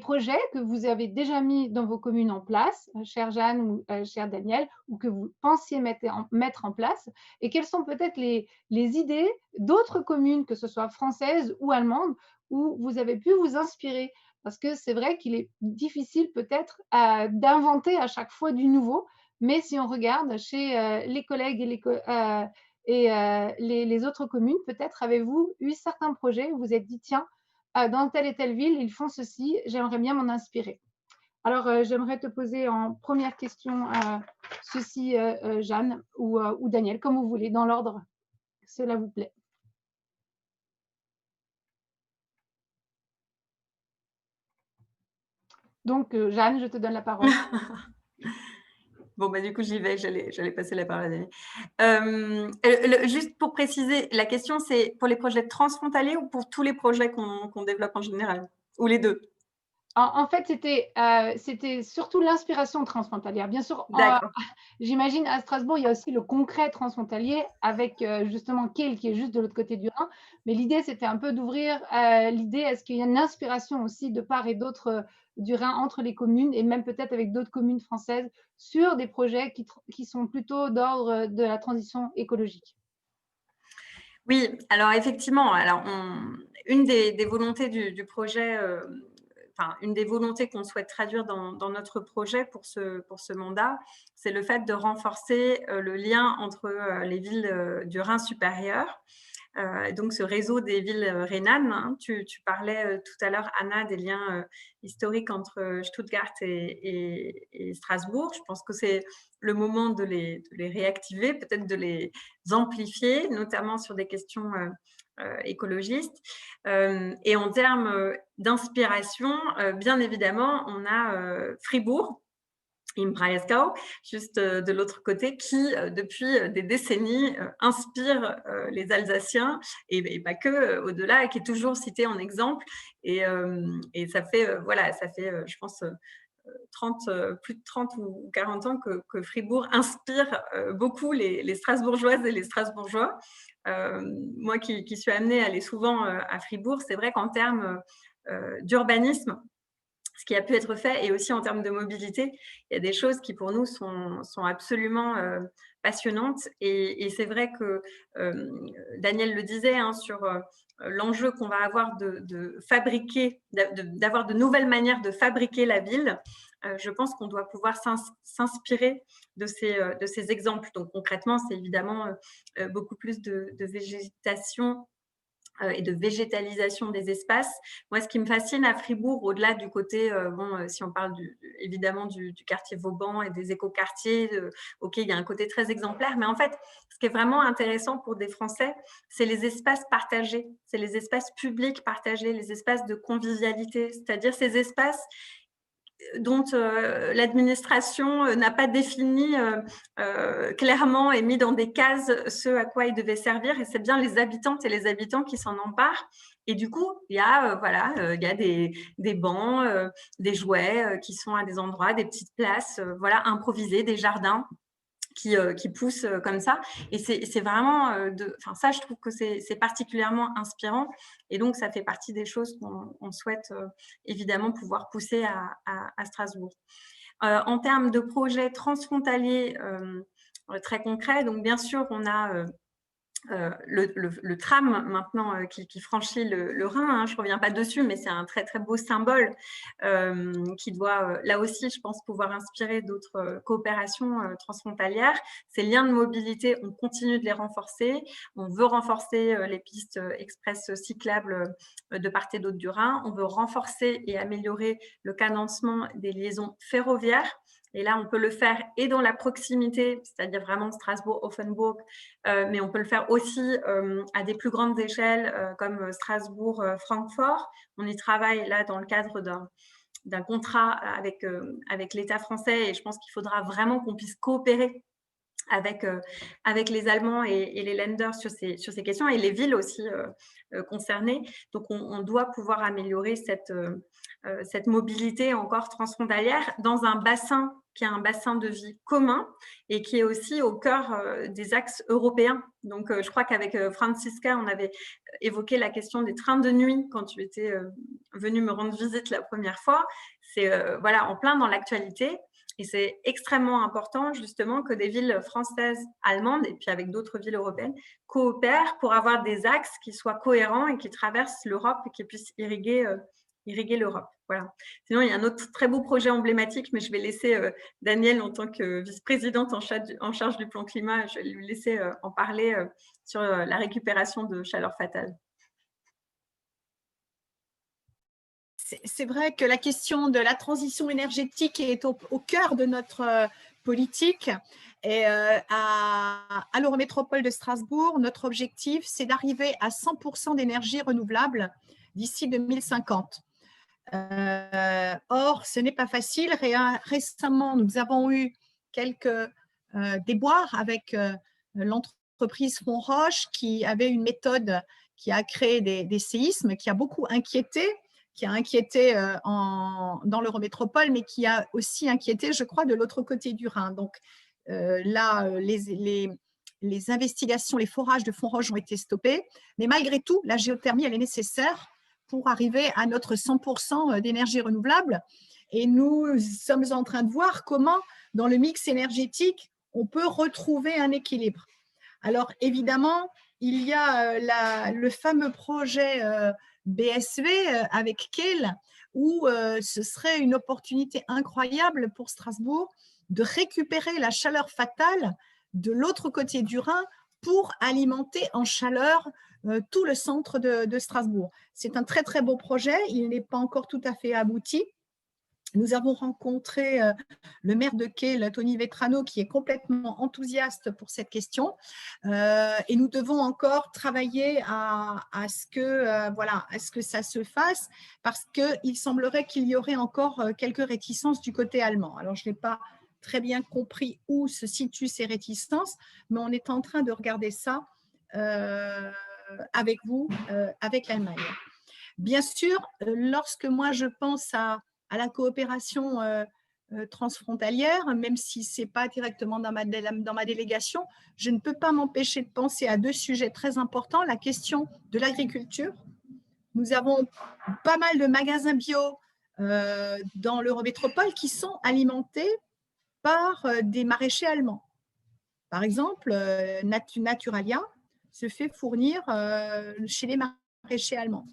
projets que vous avez déjà mis dans vos communes en place, chère Jeanne ou chère Daniel, ou que vous pensiez mettre en place, et quelles sont peut-être les idées d'autres communes, que ce soit françaises ou allemandes, où vous avez pu vous inspirer. Parce que c'est vrai qu'il est difficile peut-être d'inventer à chaque fois du nouveau, mais si on regarde chez les collègues et les autres communes, peut-être avez-vous eu certains projets où vous vous êtes dit, tiens, dans telle et telle ville, ils font ceci, j'aimerais bien m'en inspirer. Alors, j'aimerais te poser en première question ceci, Jeanne ou Daniel, comme vous voulez, dans l'ordre, cela vous plaît. Donc, Jeanne, je te donne la parole. Bon, bah, du coup, j'y vais, j'allais passer la parole à Daniel. Juste pour préciser, la question, c'est pour les projets transfrontaliers ou pour tous les projets qu'on développe en général? Ou les deux? En fait, c'était surtout l'inspiration transfrontalière. Bien sûr, D'accord. j'imagine à Strasbourg, il y a aussi le concret transfrontalier avec justement Kiel qui est juste de l'autre côté du Rhin. Mais l'idée, c'était un peu d'ouvrir l'idée, est-ce qu'il y a une inspiration aussi de part et d'autre du Rhin entre les communes et même peut-être avec d'autres communes françaises sur des projets qui sont plutôt d'ordre de la transition écologique? Oui, alors effectivement, une des volontés du projet, enfin, une des volontés qu'on souhaite traduire dans notre projet pour ce mandat, c'est le fait de renforcer le lien entre les villes du Rhin supérieur. Donc, ce réseau des villes rhénanes, hein, tu parlais tout à l'heure, Anna, des liens historiques entre Stuttgart et Strasbourg. Je pense que c'est le moment de les réactiver, peut-être de les amplifier, notamment sur des questions écologistes. Et en termes d'inspiration, bien évidemment, on a Fribourg, in Breisgau, juste de l'autre côté, qui, depuis des décennies, inspire les Alsaciens, et pas que, au-delà, qui est toujours cité en exemple. Et ça fait, voilà, ça fait, je pense, plus de 30 ou 40 ans que Fribourg inspire beaucoup les Strasbourgeoises et les Strasbourgeois. Moi qui suis amenée à aller souvent à Fribourg, c'est vrai qu'en termes d'urbanisme, ce qui a pu être fait, et aussi en termes de mobilité, il y a des choses qui pour nous sont absolument passionnantes. Et c'est vrai que Daniel le disait, hein, sur l'enjeu qu'on va avoir de fabriquer, d'avoir de nouvelles manières de fabriquer la ville. Je pense qu'on doit pouvoir s'inspirer de ces exemples. Donc concrètement, c'est évidemment beaucoup plus de végétation et de végétalisation des espaces. Moi, ce qui me fascine à Fribourg, au-delà du côté, si on parle évidemment du quartier Vauban et des écoquartiers, ok, il y a un côté très exemplaire, mais en fait, ce qui est vraiment intéressant pour des Français, c'est les espaces partagés, c'est les espaces publics partagés, les espaces de convivialité, c'est-à-dire ces espaces dont l'administration n'a pas défini clairement et mis dans des cases ce à quoi ils devaient servir. Et c'est bien les habitantes et les habitants qui s'en emparent. Et du coup, il y a, il y a des bancs, des jouets qui sont à des endroits, des petites places improvisées, des jardins qui poussent comme ça. Et c'est vraiment, ça, je trouve que c'est particulièrement inspirant. Et donc, ça fait partie des choses qu'on souhaite évidemment pouvoir pousser à Strasbourg. En termes de projets transfrontaliers très concrets, donc bien sûr, on a le tram maintenant qui franchit le Rhin, hein, je ne reviens pas dessus, mais c'est un très très beau symbole qui doit là aussi, je pense, pouvoir inspirer d'autres coopérations transfrontalières. Ces liens de mobilité, on continue de les renforcer. On veut renforcer les pistes express cyclables de part et d'autre du Rhin. On veut renforcer et améliorer le cadencement des liaisons ferroviaires. Et là, on peut le faire et dans la proximité, c'est-à-dire vraiment Strasbourg-Offenburg, mais on peut le faire aussi à des plus grandes échelles comme Strasbourg-Francfort. On y travaille là dans le cadre d'un contrat avec l'État français et je pense qu'il faudra vraiment qu'on puisse coopérer avec les Allemands et les Länder sur ces questions et les villes aussi concernées. Donc, on doit pouvoir améliorer cette mobilité encore transfrontalière dans un bassin qui est un bassin de vie commun et qui est aussi au cœur des axes européens. Donc, je crois qu'avec Francisca, on avait évoqué la question des trains de nuit quand tu étais venue me rendre visite la première fois. C'est en plein dans l'actualité. Et c'est extrêmement important justement que des villes françaises, allemandes et puis avec d'autres villes européennes coopèrent pour avoir des axes qui soient cohérents et qui traversent l'Europe et qui puissent irriguer l'Europe. Voilà. Sinon, il y a un autre très beau projet emblématique, mais je vais laisser Danielle en tant que vice-présidente en charge du plan climat, je vais lui laisser en parler sur la récupération de chaleur fatale. C'est vrai que la question de la transition énergétique est au cœur de notre politique. Et à l'Eurométropole de Strasbourg, notre objectif, c'est d'arriver à 100% d'énergie renouvelable d'ici 2050. Or, ce n'est pas facile. Récemment, nous avons eu quelques déboires avec l'entreprise Fonroche qui avait une méthode qui a créé des séismes, qui a beaucoup inquiété, dans l'Eurométropole, mais qui a aussi inquiété, je crois, de l'autre côté du Rhin. Donc là, les investigations, les forages de Fonroche ont été stoppés, mais malgré tout, la géothermie, elle est nécessaire pour arriver à notre 100% d'énergie renouvelable. Et nous sommes en train de voir comment, dans le mix énergétique, on peut retrouver un équilibre. Alors, évidemment, il y a le fameux projet BSV avec Kehl, où ce serait une opportunité incroyable pour Strasbourg de récupérer la chaleur fatale de l'autre côté du Rhin pour alimenter en chaleur tout le centre de Strasbourg. C'est un très, très beau projet. Il n'est pas encore tout à fait abouti. Nous avons rencontré le maire de Kehl, Tony Vetrano, qui est complètement enthousiaste pour cette question. Et nous devons encore travailler à ce que ça se fasse, parce qu'il semblerait qu'il y aurait encore quelques réticences du côté allemand. Alors, je n'ai pas très bien compris où se situent ces réticences, mais on est en train de regarder ça avec vous, avec l'Allemagne. Bien sûr, lorsque moi je pense à la coopération transfrontalière, même si ce n'est pas directement dans ma délégation, je ne peux pas m'empêcher de penser à deux sujets très importants. La question de l'agriculture. Nous avons pas mal de magasins bio dans l'Eurométropole qui sont alimentés par des maraîchers allemands. Par exemple, Naturalia se fait fournir chez les maraîchers allemands.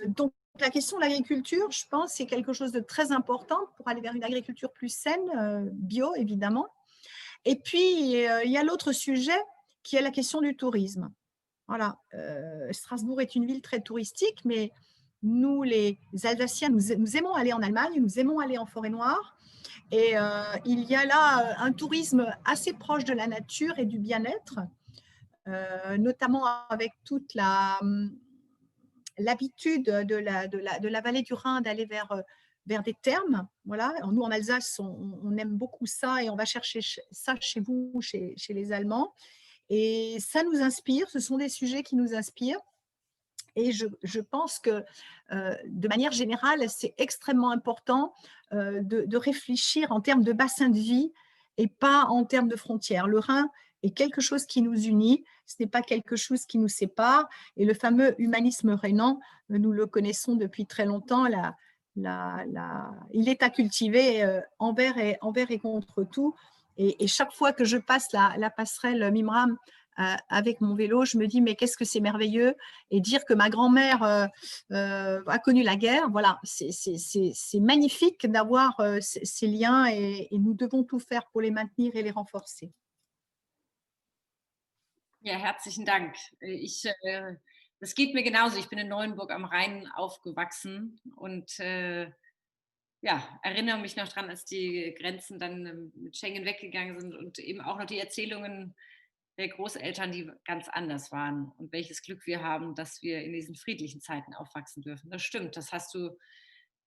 Donc, la question de l'agriculture, je pense, c'est quelque chose de très important pour aller vers une agriculture plus saine, bio, évidemment. Et puis, il y a l'autre sujet qui est la question du tourisme. Voilà, Strasbourg est une ville très touristique, mais nous, les Alsaciens, nous aimons aller en Allemagne, nous aimons aller en Forêt-Noire. Et il y a là un tourisme assez proche de la nature et du bien-être, notamment avec toute l'habitude de la vallée du Rhin d'aller vers vers des termes. Voilà. Nous, en Alsace, on aime beaucoup ça et on va chercher ça chez vous, chez les Allemands. Et ça nous inspire, ce sont des sujets qui nous inspirent. Et je pense que, de manière générale, c'est extrêmement important de réfléchir en termes de bassin de vie et pas en termes de frontières. Le Rhin est quelque chose qui nous unit, ce n'est pas quelque chose qui nous sépare. Et le fameux humanisme rhénan, nous le connaissons depuis très longtemps, il est à cultiver envers et contre tout. Et chaque fois que je passe la passerelle Mimram avec mon vélo, je me dis mais qu'est-ce que c'est merveilleux, et dire que ma grand-mère a connu la guerre, voilà, c'est magnifique d'avoir ces liens et nous devons tout faire pour les maintenir et les renforcer. Ja, herzlichen Dank. Das geht mir genauso. Ich bin in Neuenburg am Rhein aufgewachsen und ja, erinnere mich noch dran, als die Grenzen dann mit Schengen weggegangen sind und eben auch noch die Erzählungen der Großeltern, die ganz anders waren, und welches Glück wir haben, dass wir in diesen friedlichen Zeiten aufwachsen dürfen. Das stimmt,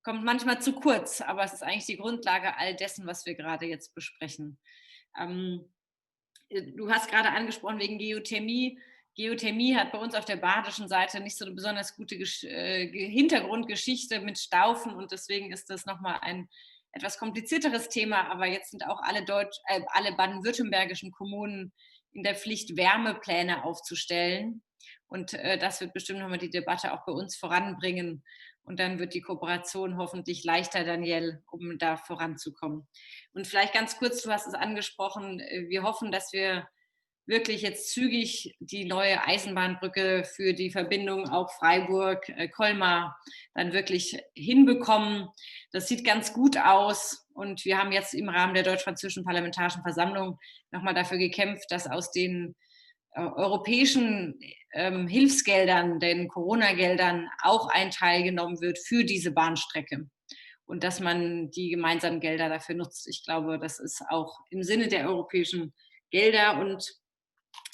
kommt manchmal zu kurz, aber es ist eigentlich die Grundlage all dessen, was wir gerade jetzt besprechen. Du hast gerade angesprochen wegen Geothermie. Geothermie hat bei uns auf der badischen Seite nicht so eine besonders gute Hintergrundgeschichte mit Staufen, und deswegen ist das nochmal ein etwas komplizierteres Thema. Aber jetzt sind auch alle baden-württembergischen Kommunen in der Pflicht, Wärmepläne aufzustellen. Und das wird bestimmt nochmal die Debatte auch bei uns voranbringen. Und dann wird die Kooperation hoffentlich leichter, Danielle, um da voranzukommen. Und vielleicht ganz kurz, du hast es angesprochen, wir hoffen, dass wir wirklich jetzt zügig die neue Eisenbahnbrücke für die Verbindung auch Freiburg-Colmar dann wirklich hinbekommen. Das sieht ganz gut aus, und wir haben jetzt im Rahmen der Deutsch-Französischen Parlamentarischen Versammlung nochmal dafür gekämpft, dass aus den europäischen Hilfsgeldern, den Corona-Geldern, auch ein Teil genommen wird für diese Bahnstrecke und dass man die gemeinsamen Gelder dafür nutzt. Ich glaube, das ist auch im Sinne der europäischen Gelder. Und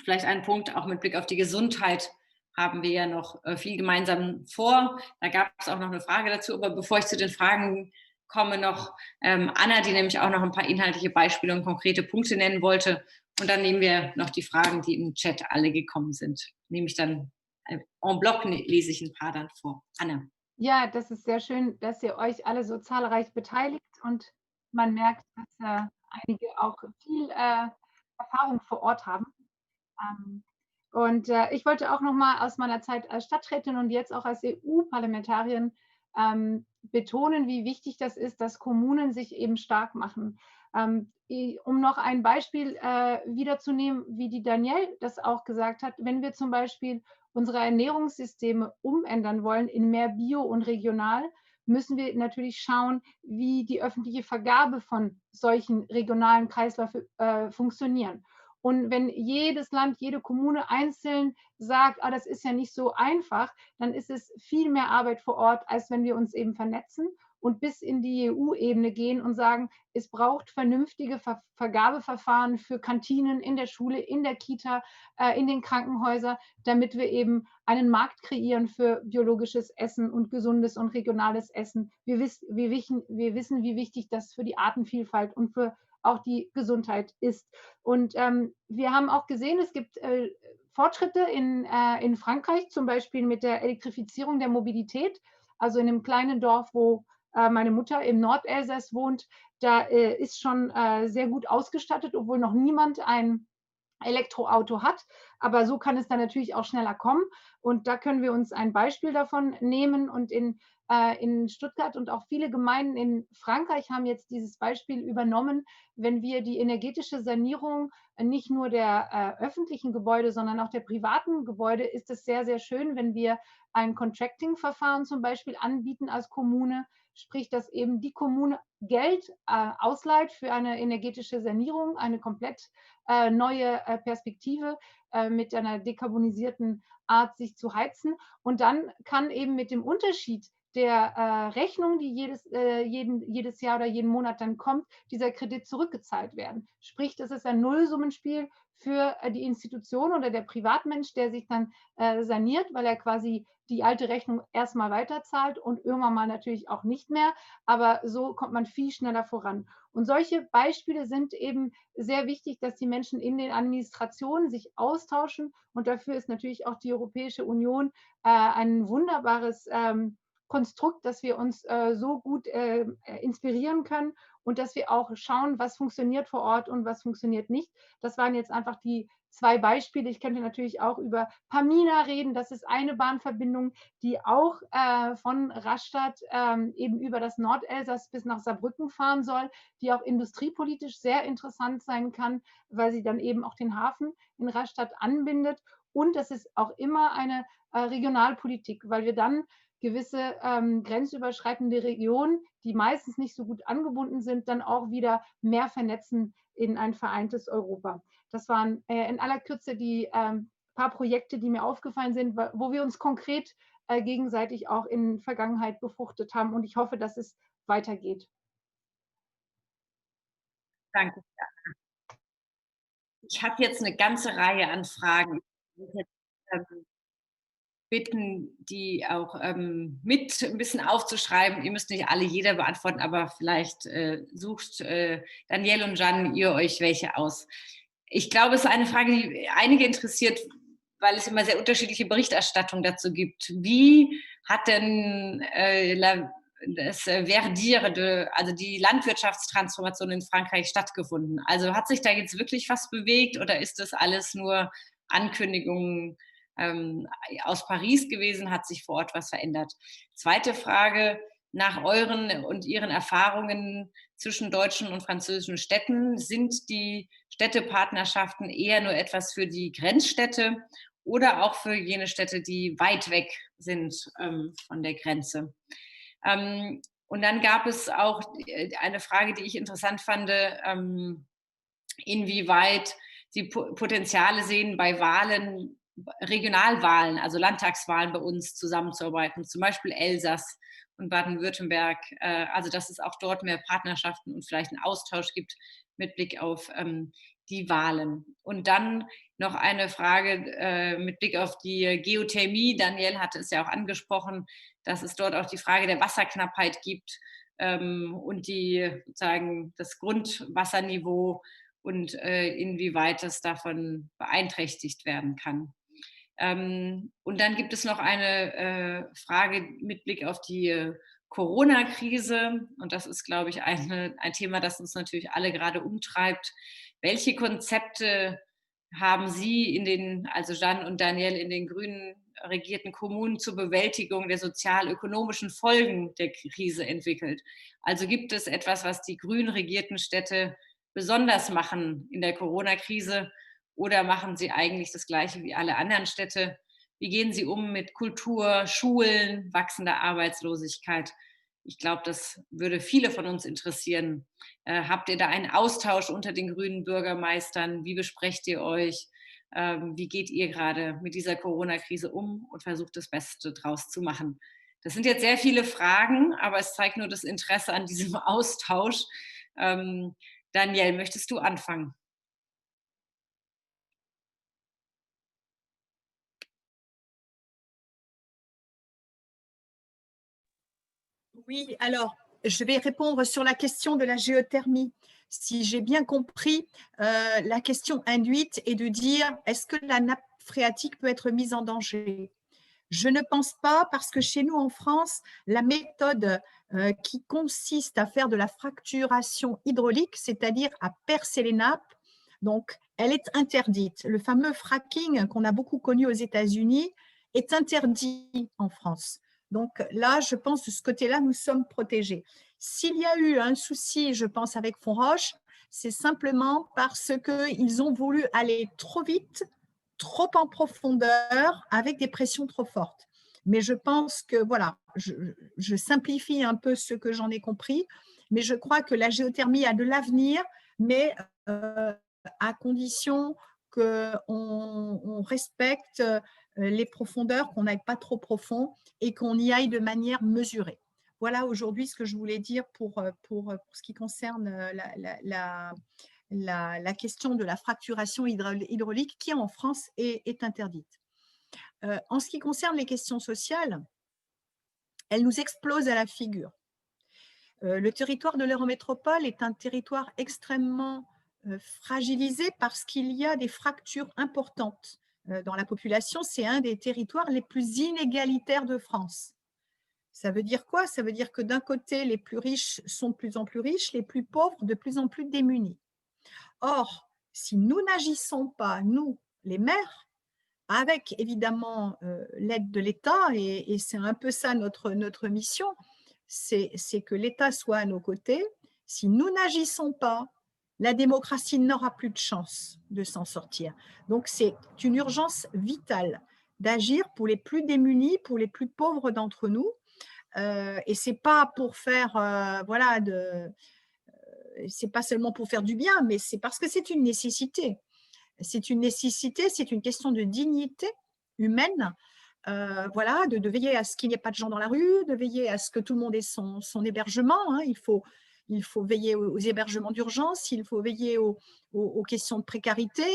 vielleicht ein Punkt, auch mit Blick auf die Gesundheit haben wir ja noch viel gemeinsam vor. Da gab es auch noch eine Frage dazu, aber bevor ich zu den Fragen komme, noch Anna, die nämlich auch noch ein paar inhaltliche Beispiele und konkrete Punkte nennen wollte. Und dann nehmen wir noch die Fragen, die im Chat alle gekommen sind. Nehme ich dann en bloc, lese ich ein paar dann vor. Anna. Ja, das ist sehr schön, dass ihr euch alle so zahlreich beteiligt, und man merkt, dass einige auch viel Erfahrung vor Ort haben. Und ich wollte auch noch mal aus meiner Zeit als Stadträtin und jetzt auch als EU-Parlamentarierin betonen, wie wichtig das ist, dass Kommunen sich eben stark machen. Um noch ein Beispiel wiederzunehmen, wie die Danielle das auch gesagt hat, wenn wir zum Beispiel unsere Ernährungssysteme umändern wollen in mehr Bio und regional, müssen wir natürlich schauen, wie die öffentliche Vergabe von solchen regionalen Kreisläufen funktionieren. Und wenn jedes Land, jede Kommune einzeln sagt, das ist ja nicht so einfach, dann ist es viel mehr Arbeit vor Ort, als wenn wir uns eben vernetzen und bis in die EU-Ebene gehen und sagen, es braucht vernünftige Vergabeverfahren für Kantinen in der Schule, in der Kita, in den Krankenhäusern, damit wir eben einen Markt kreieren für biologisches Essen und gesundes und regionales Essen. Wir wissen, wie wichtig das für die Artenvielfalt und für auch die Gesundheit ist. Und wir haben auch gesehen, es gibt Fortschritte in Frankreich, zum Beispiel mit der Elektrifizierung der Mobilität. Also in einem kleinen Dorf, wo meine Mutter im Nordelsass wohnt, da ist schon sehr gut ausgestattet, obwohl noch niemand ein Elektroauto hat. Aber so kann es dann natürlich auch schneller kommen. Und da können wir uns ein Beispiel davon nehmen. Und in Stuttgart und auch viele Gemeinden in Frankreich haben jetzt dieses Beispiel übernommen. Wenn wir die energetische Sanierung nicht nur der öffentlichen Gebäude, sondern auch der privaten Gebäude, ist es sehr, sehr schön, wenn wir ein Contracting-Verfahren zum Beispiel anbieten als Kommune, sprich, dass eben die Kommune Geld ausleiht für eine energetische Sanierung, eine komplett neue Perspektive mit einer dekarbonisierten Art, sich zu heizen. Und dann kann eben mit dem Unterschied der Rechnung, die jedes Jahr oder jeden Monat dann kommt, dieser Kredit zurückgezahlt werden. Sprich, das ist ein Nullsummenspiel für die Institution oder der Privatmensch, der sich dann saniert, weil er quasi die alte Rechnung erstmal weiterzahlt und irgendwann mal natürlich auch nicht mehr. Aber so kommt man viel schneller voran. Und solche Beispiele sind eben sehr wichtig, dass die Menschen in den Administrationen sich austauschen. Und dafür ist natürlich auch die Europäische Union ein wunderbares Konstrukt, dass wir uns so gut inspirieren können und dass wir auch schauen, was funktioniert vor Ort und was funktioniert nicht. Das waren jetzt einfach die 2 Beispiele. Ich könnte natürlich auch über Pamina reden. Das ist eine Bahnverbindung, die auch von Rastatt eben über das Nordelsass bis nach Saarbrücken fahren soll, die auch industriepolitisch sehr interessant sein kann, weil sie dann eben auch den Hafen in Rastatt anbindet. Und das ist auch immer eine Regionalpolitik, weil wir dann gewisse grenzüberschreitende Regionen, die meistens nicht so gut angebunden sind, dann auch wieder mehr vernetzen in ein vereintes Europa. Das waren in aller Kürze die paar Projekte, die mir aufgefallen sind, wo wir uns konkret gegenseitig auch in der Vergangenheit befruchtet haben. Und ich hoffe, dass es weitergeht. Danke. Ich habe jetzt eine ganze Reihe an Fragen. Ich würde jetzt, bitten, die auch mit ein bisschen aufzuschreiben. Ihr müsst nicht alle jeder beantworten, aber vielleicht sucht Danielle und Jeanne ihr euch welche aus. Ich glaube, es ist eine Frage, die einige interessiert, weil es immer sehr unterschiedliche Berichterstattungen dazu gibt. Wie hat denn das Verdir, also die Landwirtschaftstransformation in Frankreich stattgefunden? Also hat sich da jetzt wirklich was bewegt oder ist das alles nur Ankündigungen aus Paris gewesen? Hat sich vor Ort was verändert? Zweite Frage, nach euren und ihren Erfahrungen zwischen deutschen und französischen Städten, sind die Städtepartnerschaften eher nur etwas für die Grenzstädte oder auch für jene Städte, die weit weg sind von der Grenze? Und dann gab es auch eine Frage, die ich interessant fand, inwieweit Sie Potenziale sehen, bei Wahlen, Regionalwahlen, also Landtagswahlen bei uns zusammenzuarbeiten, zum Beispiel Elsass und Baden-Württemberg, also dass es auch dort mehr Partnerschaften und vielleicht einen Austausch gibt mit Blick auf die Wahlen. Und dann noch eine Frage mit Blick auf die Geothermie. Danielle hatte es ja auch angesprochen, dass es dort auch die Frage der Wasserknappheit gibt und sozusagen das Grundwasserniveau und inwieweit es davon beeinträchtigt werden kann. Und dann gibt es noch eine Frage mit Blick auf die Corona-Krise. Und das ist, glaube ich, ein Thema, das uns natürlich alle gerade umtreibt. Welche Konzepte haben Sie also Jeanne und Danielle, in den grünen regierten Kommunen zur Bewältigung der sozial-ökonomischen Folgen der Krise entwickelt? Also gibt es etwas, was die grün regierten Städte besonders machen in der Corona-Krise, oder machen sie eigentlich das Gleiche wie alle anderen Städte? Wie gehen sie um mit Kultur, Schulen, wachsender Arbeitslosigkeit? Ich glaube, das würde viele von uns interessieren. Habt ihr da einen Austausch unter den grünen Bürgermeistern? Wie besprecht ihr euch? Wie geht ihr gerade mit dieser Corona-Krise um und versucht das Beste draus zu machen? Das sind jetzt sehr viele Fragen, aber es zeigt nur das Interesse an diesem Austausch. Danielle, möchtest du anfangen? Oui, alors, je vais répondre sur la question de la géothermie. Si j'ai bien compris, la question induite est de dire, est-ce que la nappe phréatique peut être mise en danger? Je ne pense pas, parce que chez nous en France, la méthode qui consiste à faire de la fracturation hydraulique, c'est-à-dire à percer les nappes, donc elle est interdite. Le fameux fracking qu'on a beaucoup connu aux États-Unis est interdit en France. Donc là, je pense de ce côté-là, nous sommes protégés. S'il y a eu un souci, je pense, avec Fonroche, c'est simplement parce qu'ils ont voulu aller trop vite, trop en profondeur, avec des pressions trop fortes. Mais je pense que, voilà, je simplifie un peu ce que j'en ai compris, mais je crois que la géothermie a de l'avenir, mais à condition qu'on respecte les profondeurs, qu'on n'aille pas trop profond et qu'on y aille de manière mesurée. Voilà aujourd'hui ce que je voulais dire pour ce qui concerne la question de la fracturation hydraulique qui en France est interdite. En ce qui concerne les questions sociales, elles nous explosent à la figure. Le territoire de l'Eurométropole est un territoire extrêmement fragilisé parce qu'il y a des fractures importantes dans la population. C'est un des territoires les plus inégalitaires de France. Ça veut dire quoi? Ça veut dire que d'un côté, les plus riches sont de plus en plus riches, les plus pauvres de plus en plus démunis. Or, si nous n'agissons pas, nous, les maires, avec évidemment l'aide de l'État, et c'est un peu ça notre mission, c'est que l'État soit à nos côtés. Si nous n'agissons pas, la démocratie n'aura plus de chance de s'en sortir. Donc, c'est une urgence vitale d'agir pour les plus démunis, pour les plus pauvres d'entre nous. Et ce n'est pas pour faire, c'est pas seulement pour faire du bien, mais c'est parce que c'est une nécessité. C'est une nécessité, c'est une question de dignité humaine, de veiller à ce qu'il n'y ait pas de gens dans la rue, de veiller à ce que tout le monde ait son hébergement. Hein. Il faut veiller aux hébergements d'urgence, il faut veiller aux questions de précarité.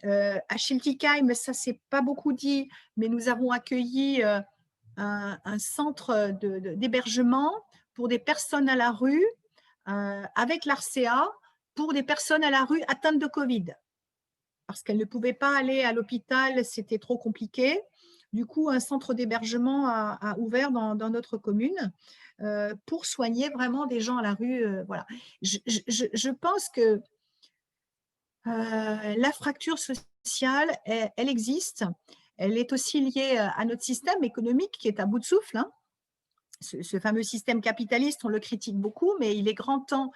À Schiltigheim, ça, c'est pas beaucoup dit, mais nous avons accueilli un centre d'hébergement pour des personnes à la rue, avec l'ARCEA, pour des personnes à la rue atteintes de Covid. Parce qu'elles ne pouvaient pas aller à l'hôpital, c'était trop compliqué. Du coup, un centre d'hébergement a ouvert dans notre commune pour soigner vraiment des gens à la rue. Voilà. Je pense que la fracture sociale, elle existe. Elle est aussi liée à notre système économique qui est à bout de souffle. Hein. Ce fameux système capitaliste, on le critique beaucoup, mais il est grand temps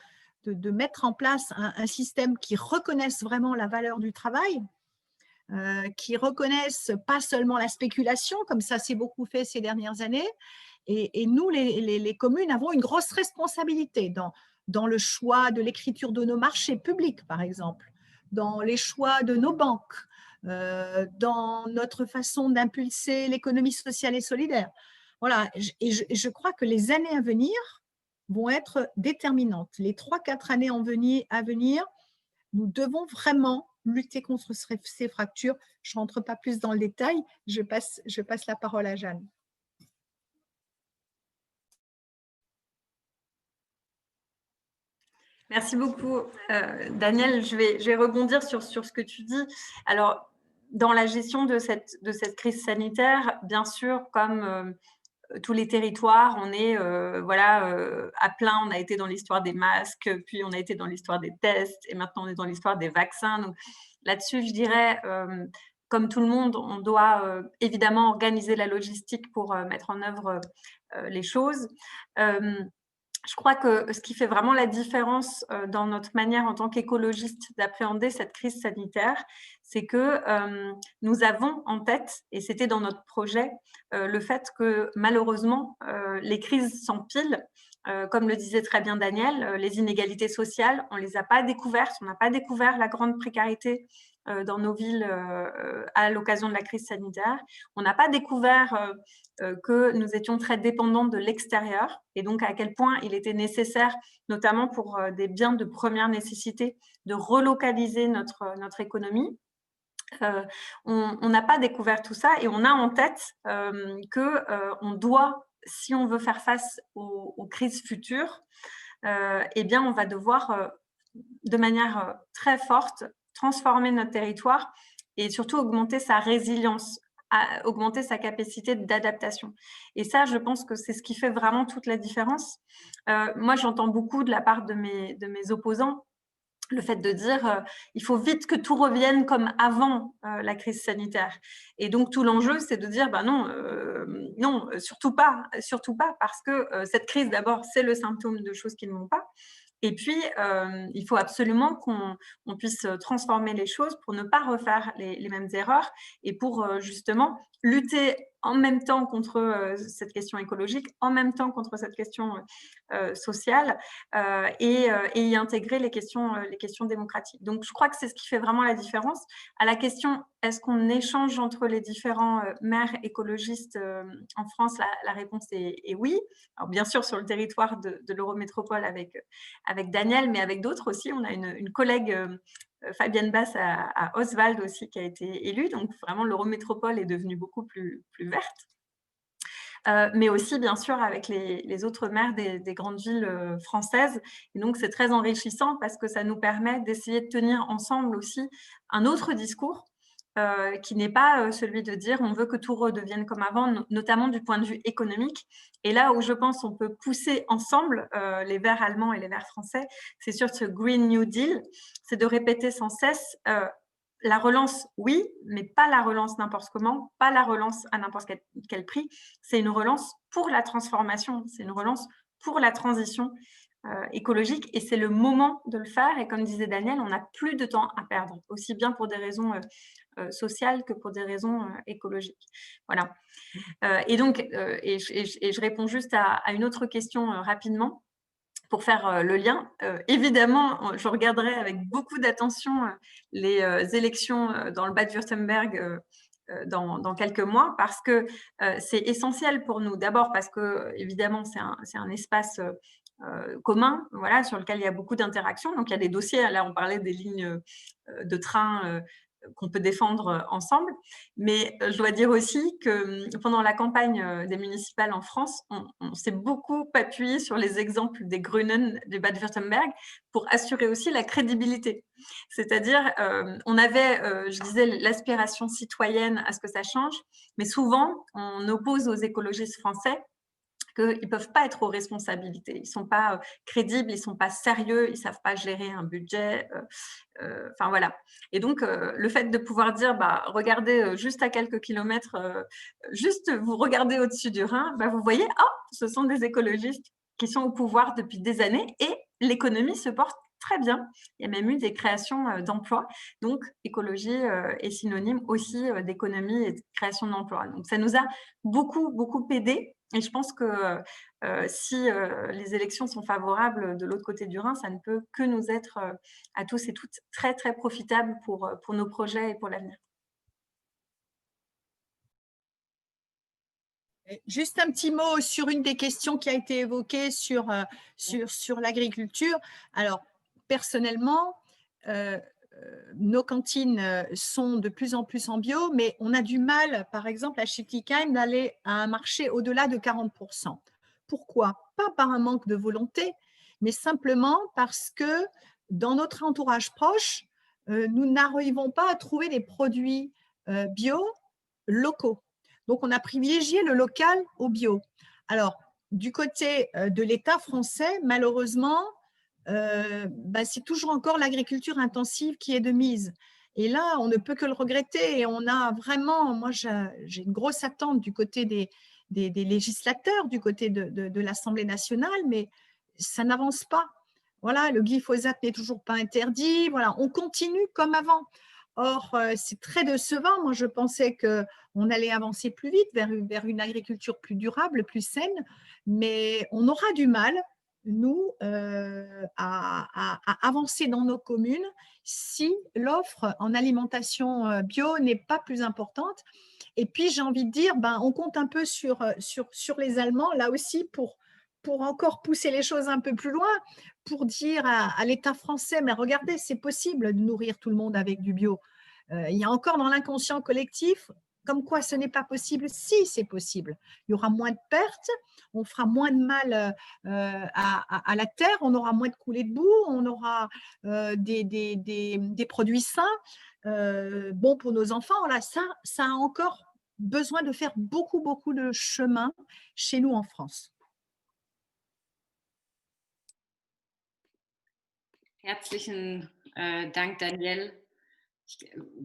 de mettre en place un système qui reconnaisse vraiment la valeur du travail, qui reconnaisse pas seulement la spéculation, comme ça s'est beaucoup fait ces dernières années. Et nous, les communes, avons une grosse responsabilité dans le choix de l'écriture de nos marchés publics, par exemple, dans les choix de nos banques, dans notre façon d'impulser l'économie sociale et solidaire. Voilà, et je crois que les années à venir vont être déterminantes. Les 3-4 années à venir, nous devons vraiment lutter contre ces fractures. Je ne rentre pas plus dans le détail, je passe la parole à Jeanne. Merci beaucoup, Daniel. Je vais rebondir sur ce que tu dis. Alors, dans la gestion de cette crise sanitaire, bien sûr, comme tous les territoires, on est à plein. On a été dans l'histoire des masques, puis on a été dans l'histoire des tests, et maintenant on est dans l'histoire des vaccins. Donc là-dessus, je dirais, comme tout le monde, on doit évidemment organiser la logistique pour mettre en œuvre les choses. Je crois que ce qui fait vraiment la différence dans notre manière en tant qu'écologistes d'appréhender cette crise sanitaire, c'est que nous avons en tête, et c'était dans notre projet, le fait que malheureusement, les crises s'empilent. Comme le disait très bien Daniel, les inégalités sociales, on ne les a pas découvertes, on n'a pas découvert la grande précarité dans nos villes à l'occasion de la crise sanitaire. On n'a pas découvert que nous étions très dépendants de l'extérieur et donc à quel point il était nécessaire, notamment pour des biens de première nécessité, de relocaliser notre économie. On n'a pas découvert tout ça et on a en tête qu'on doit, si on veut faire face aux crises futures, eh bien on va devoir de manière très forte transformer notre territoire et surtout augmenter sa résilience, augmenter sa capacité d'adaptation. Et ça, je pense que c'est ce qui fait vraiment toute la différence. Moi, j'entends beaucoup de la part de mes opposants le fait de dire il faut vite que tout revienne comme avant la crise sanitaire. Et donc, tout l'enjeu, c'est de dire non, surtout pas, parce que cette crise, d'abord, c'est le symptôme de choses qui ne vont pas. Et puis, il faut absolument qu'on puisse transformer les choses pour ne pas refaire les mêmes erreurs et pour justement lutter en même temps contre cette question écologique, en même temps contre cette question sociale et y intégrer les questions démocratiques. Donc, je crois que c'est ce qui fait vraiment la différence. À la question, est-ce qu'on échange entre les différents maires écologistes en France, la réponse est oui. Alors, bien sûr, sur le territoire de l'Eurométropole avec Daniel, mais avec d'autres aussi. On a une collègue Fabienne Basse à Oswald aussi qui a été élue. Donc, vraiment, l'Eurométropole est devenue beaucoup plus verte. Mais aussi, bien sûr, avec les autres maires des grandes villes françaises. Et donc, c'est très enrichissant parce que ça nous permet d'essayer de tenir ensemble aussi un autre discours qui n'est pas celui de dire on veut que tout redevienne comme avant, notamment du point de vue économique. Et là où je pense on peut pousser ensemble les Verts allemands et les Verts français, c'est sur ce Green New Deal, c'est de répéter sans cesse la relance, oui, mais pas la relance n'importe comment, pas la relance à n'importe quel prix. C'est une relance pour la transformation, c'est une relance pour la transition écologique et c'est le moment de le faire. Et comme disait Daniel, on n'a plus de temps à perdre, aussi bien pour des raisons sociales que pour des raisons écologiques. Voilà. Et donc, je réponds juste à une autre question rapidement pour faire le lien. Évidemment, je regarderai avec beaucoup d'attention les élections dans le Bade-Wurtemberg dans quelques mois parce que c'est essentiel pour nous. D'abord parce que, évidemment, c'est un espace commun, voilà, sur lequel il y a beaucoup d'interactions. Donc, il y a des dossiers. Là, on parlait des lignes de train qu'on peut défendre ensemble. Mais je dois dire aussi que pendant la campagne des municipales en France, on s'est beaucoup appuyé sur les exemples des Grünen du Bade-Wurtemberg pour assurer aussi la crédibilité. C'est-à-dire, on avait, je disais, l'aspiration citoyenne à ce que ça change, mais souvent, on oppose aux écologistes français qu'ils ne peuvent pas être aux responsabilités. Ils ne sont pas crédibles, ils ne sont pas sérieux, ils ne savent pas gérer un budget. Enfin, voilà. Et donc, le fait de pouvoir dire, bah, regardez juste à quelques kilomètres, juste vous regardez au-dessus du Rhin, bah, vous voyez, oh, ce sont des écologistes qui sont au pouvoir depuis des années et l'économie se porte très bien. Il y a même eu des créations d'emplois. Donc, écologie est synonyme aussi d'économie et de création d'emplois. Donc, ça nous a beaucoup, beaucoup aidé. Et je pense que si les élections sont favorables de l'autre côté du Rhin, ça ne peut que nous être à tous et toutes très, très profitable pour nos projets et pour l'avenir. Juste un petit mot sur une des questions qui a été évoquée sur l'agriculture. Alors, personnellement, nos cantines sont de plus en plus en bio, mais on a du mal, par exemple, à Schiltigheim, d'aller à un marché au-delà de 40%. Pourquoi? Pas par un manque de volonté, mais simplement parce que dans notre entourage proche, nous n'arrivons pas à trouver des produits bio locaux. Donc, on a privilégié le local au bio. Alors, du côté de l'État français, malheureusement, c'est toujours encore l'agriculture intensive qui est de mise. Et là, on ne peut que le regretter. Et on a vraiment, moi, j'ai une grosse attente du côté des législateurs, du côté de l'Assemblée nationale, mais ça n'avance pas. Voilà, le glyphosate n'est toujours pas interdit. Voilà, on continue comme avant. Or, c'est très décevant. Moi, je pensais qu'on allait avancer plus vite vers une agriculture plus durable, plus saine, mais on aura du mal, nous, à avancer dans nos communes si l'offre en alimentation bio n'est pas plus importante. Et puis, j'ai envie de dire, on compte un peu sur les Allemands, là aussi, pour encore pousser les choses un peu plus loin, pour dire à l'État français, mais regardez, c'est possible de nourrir tout le monde avec du bio. Il y a encore dans l'inconscient collectif, comme quoi ce n'est pas possible. Si, c'est possible. Il y aura moins de pertes, on fera moins de mal à la terre, on aura moins de coulées de boue, on aura des produits sains, bons pour nos enfants. Voilà, ça a encore besoin de faire beaucoup, beaucoup de chemin chez nous en France. Herzlichen Dank, Danielle.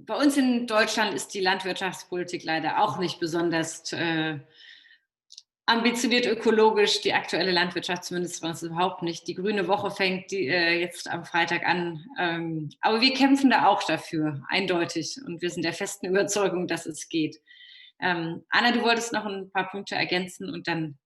Bei uns in Deutschland ist die Landwirtschaftspolitik leider auch nicht besonders ambitioniert ökologisch. Die aktuelle Landwirtschaft zumindest bei uns überhaupt nicht. Die Grüne Woche fängt jetzt am Freitag an. Aber wir kämpfen da auch dafür, eindeutig. Und wir sind der festen Überzeugung, dass es geht. Anna, du wolltest noch ein paar Punkte ergänzen und dann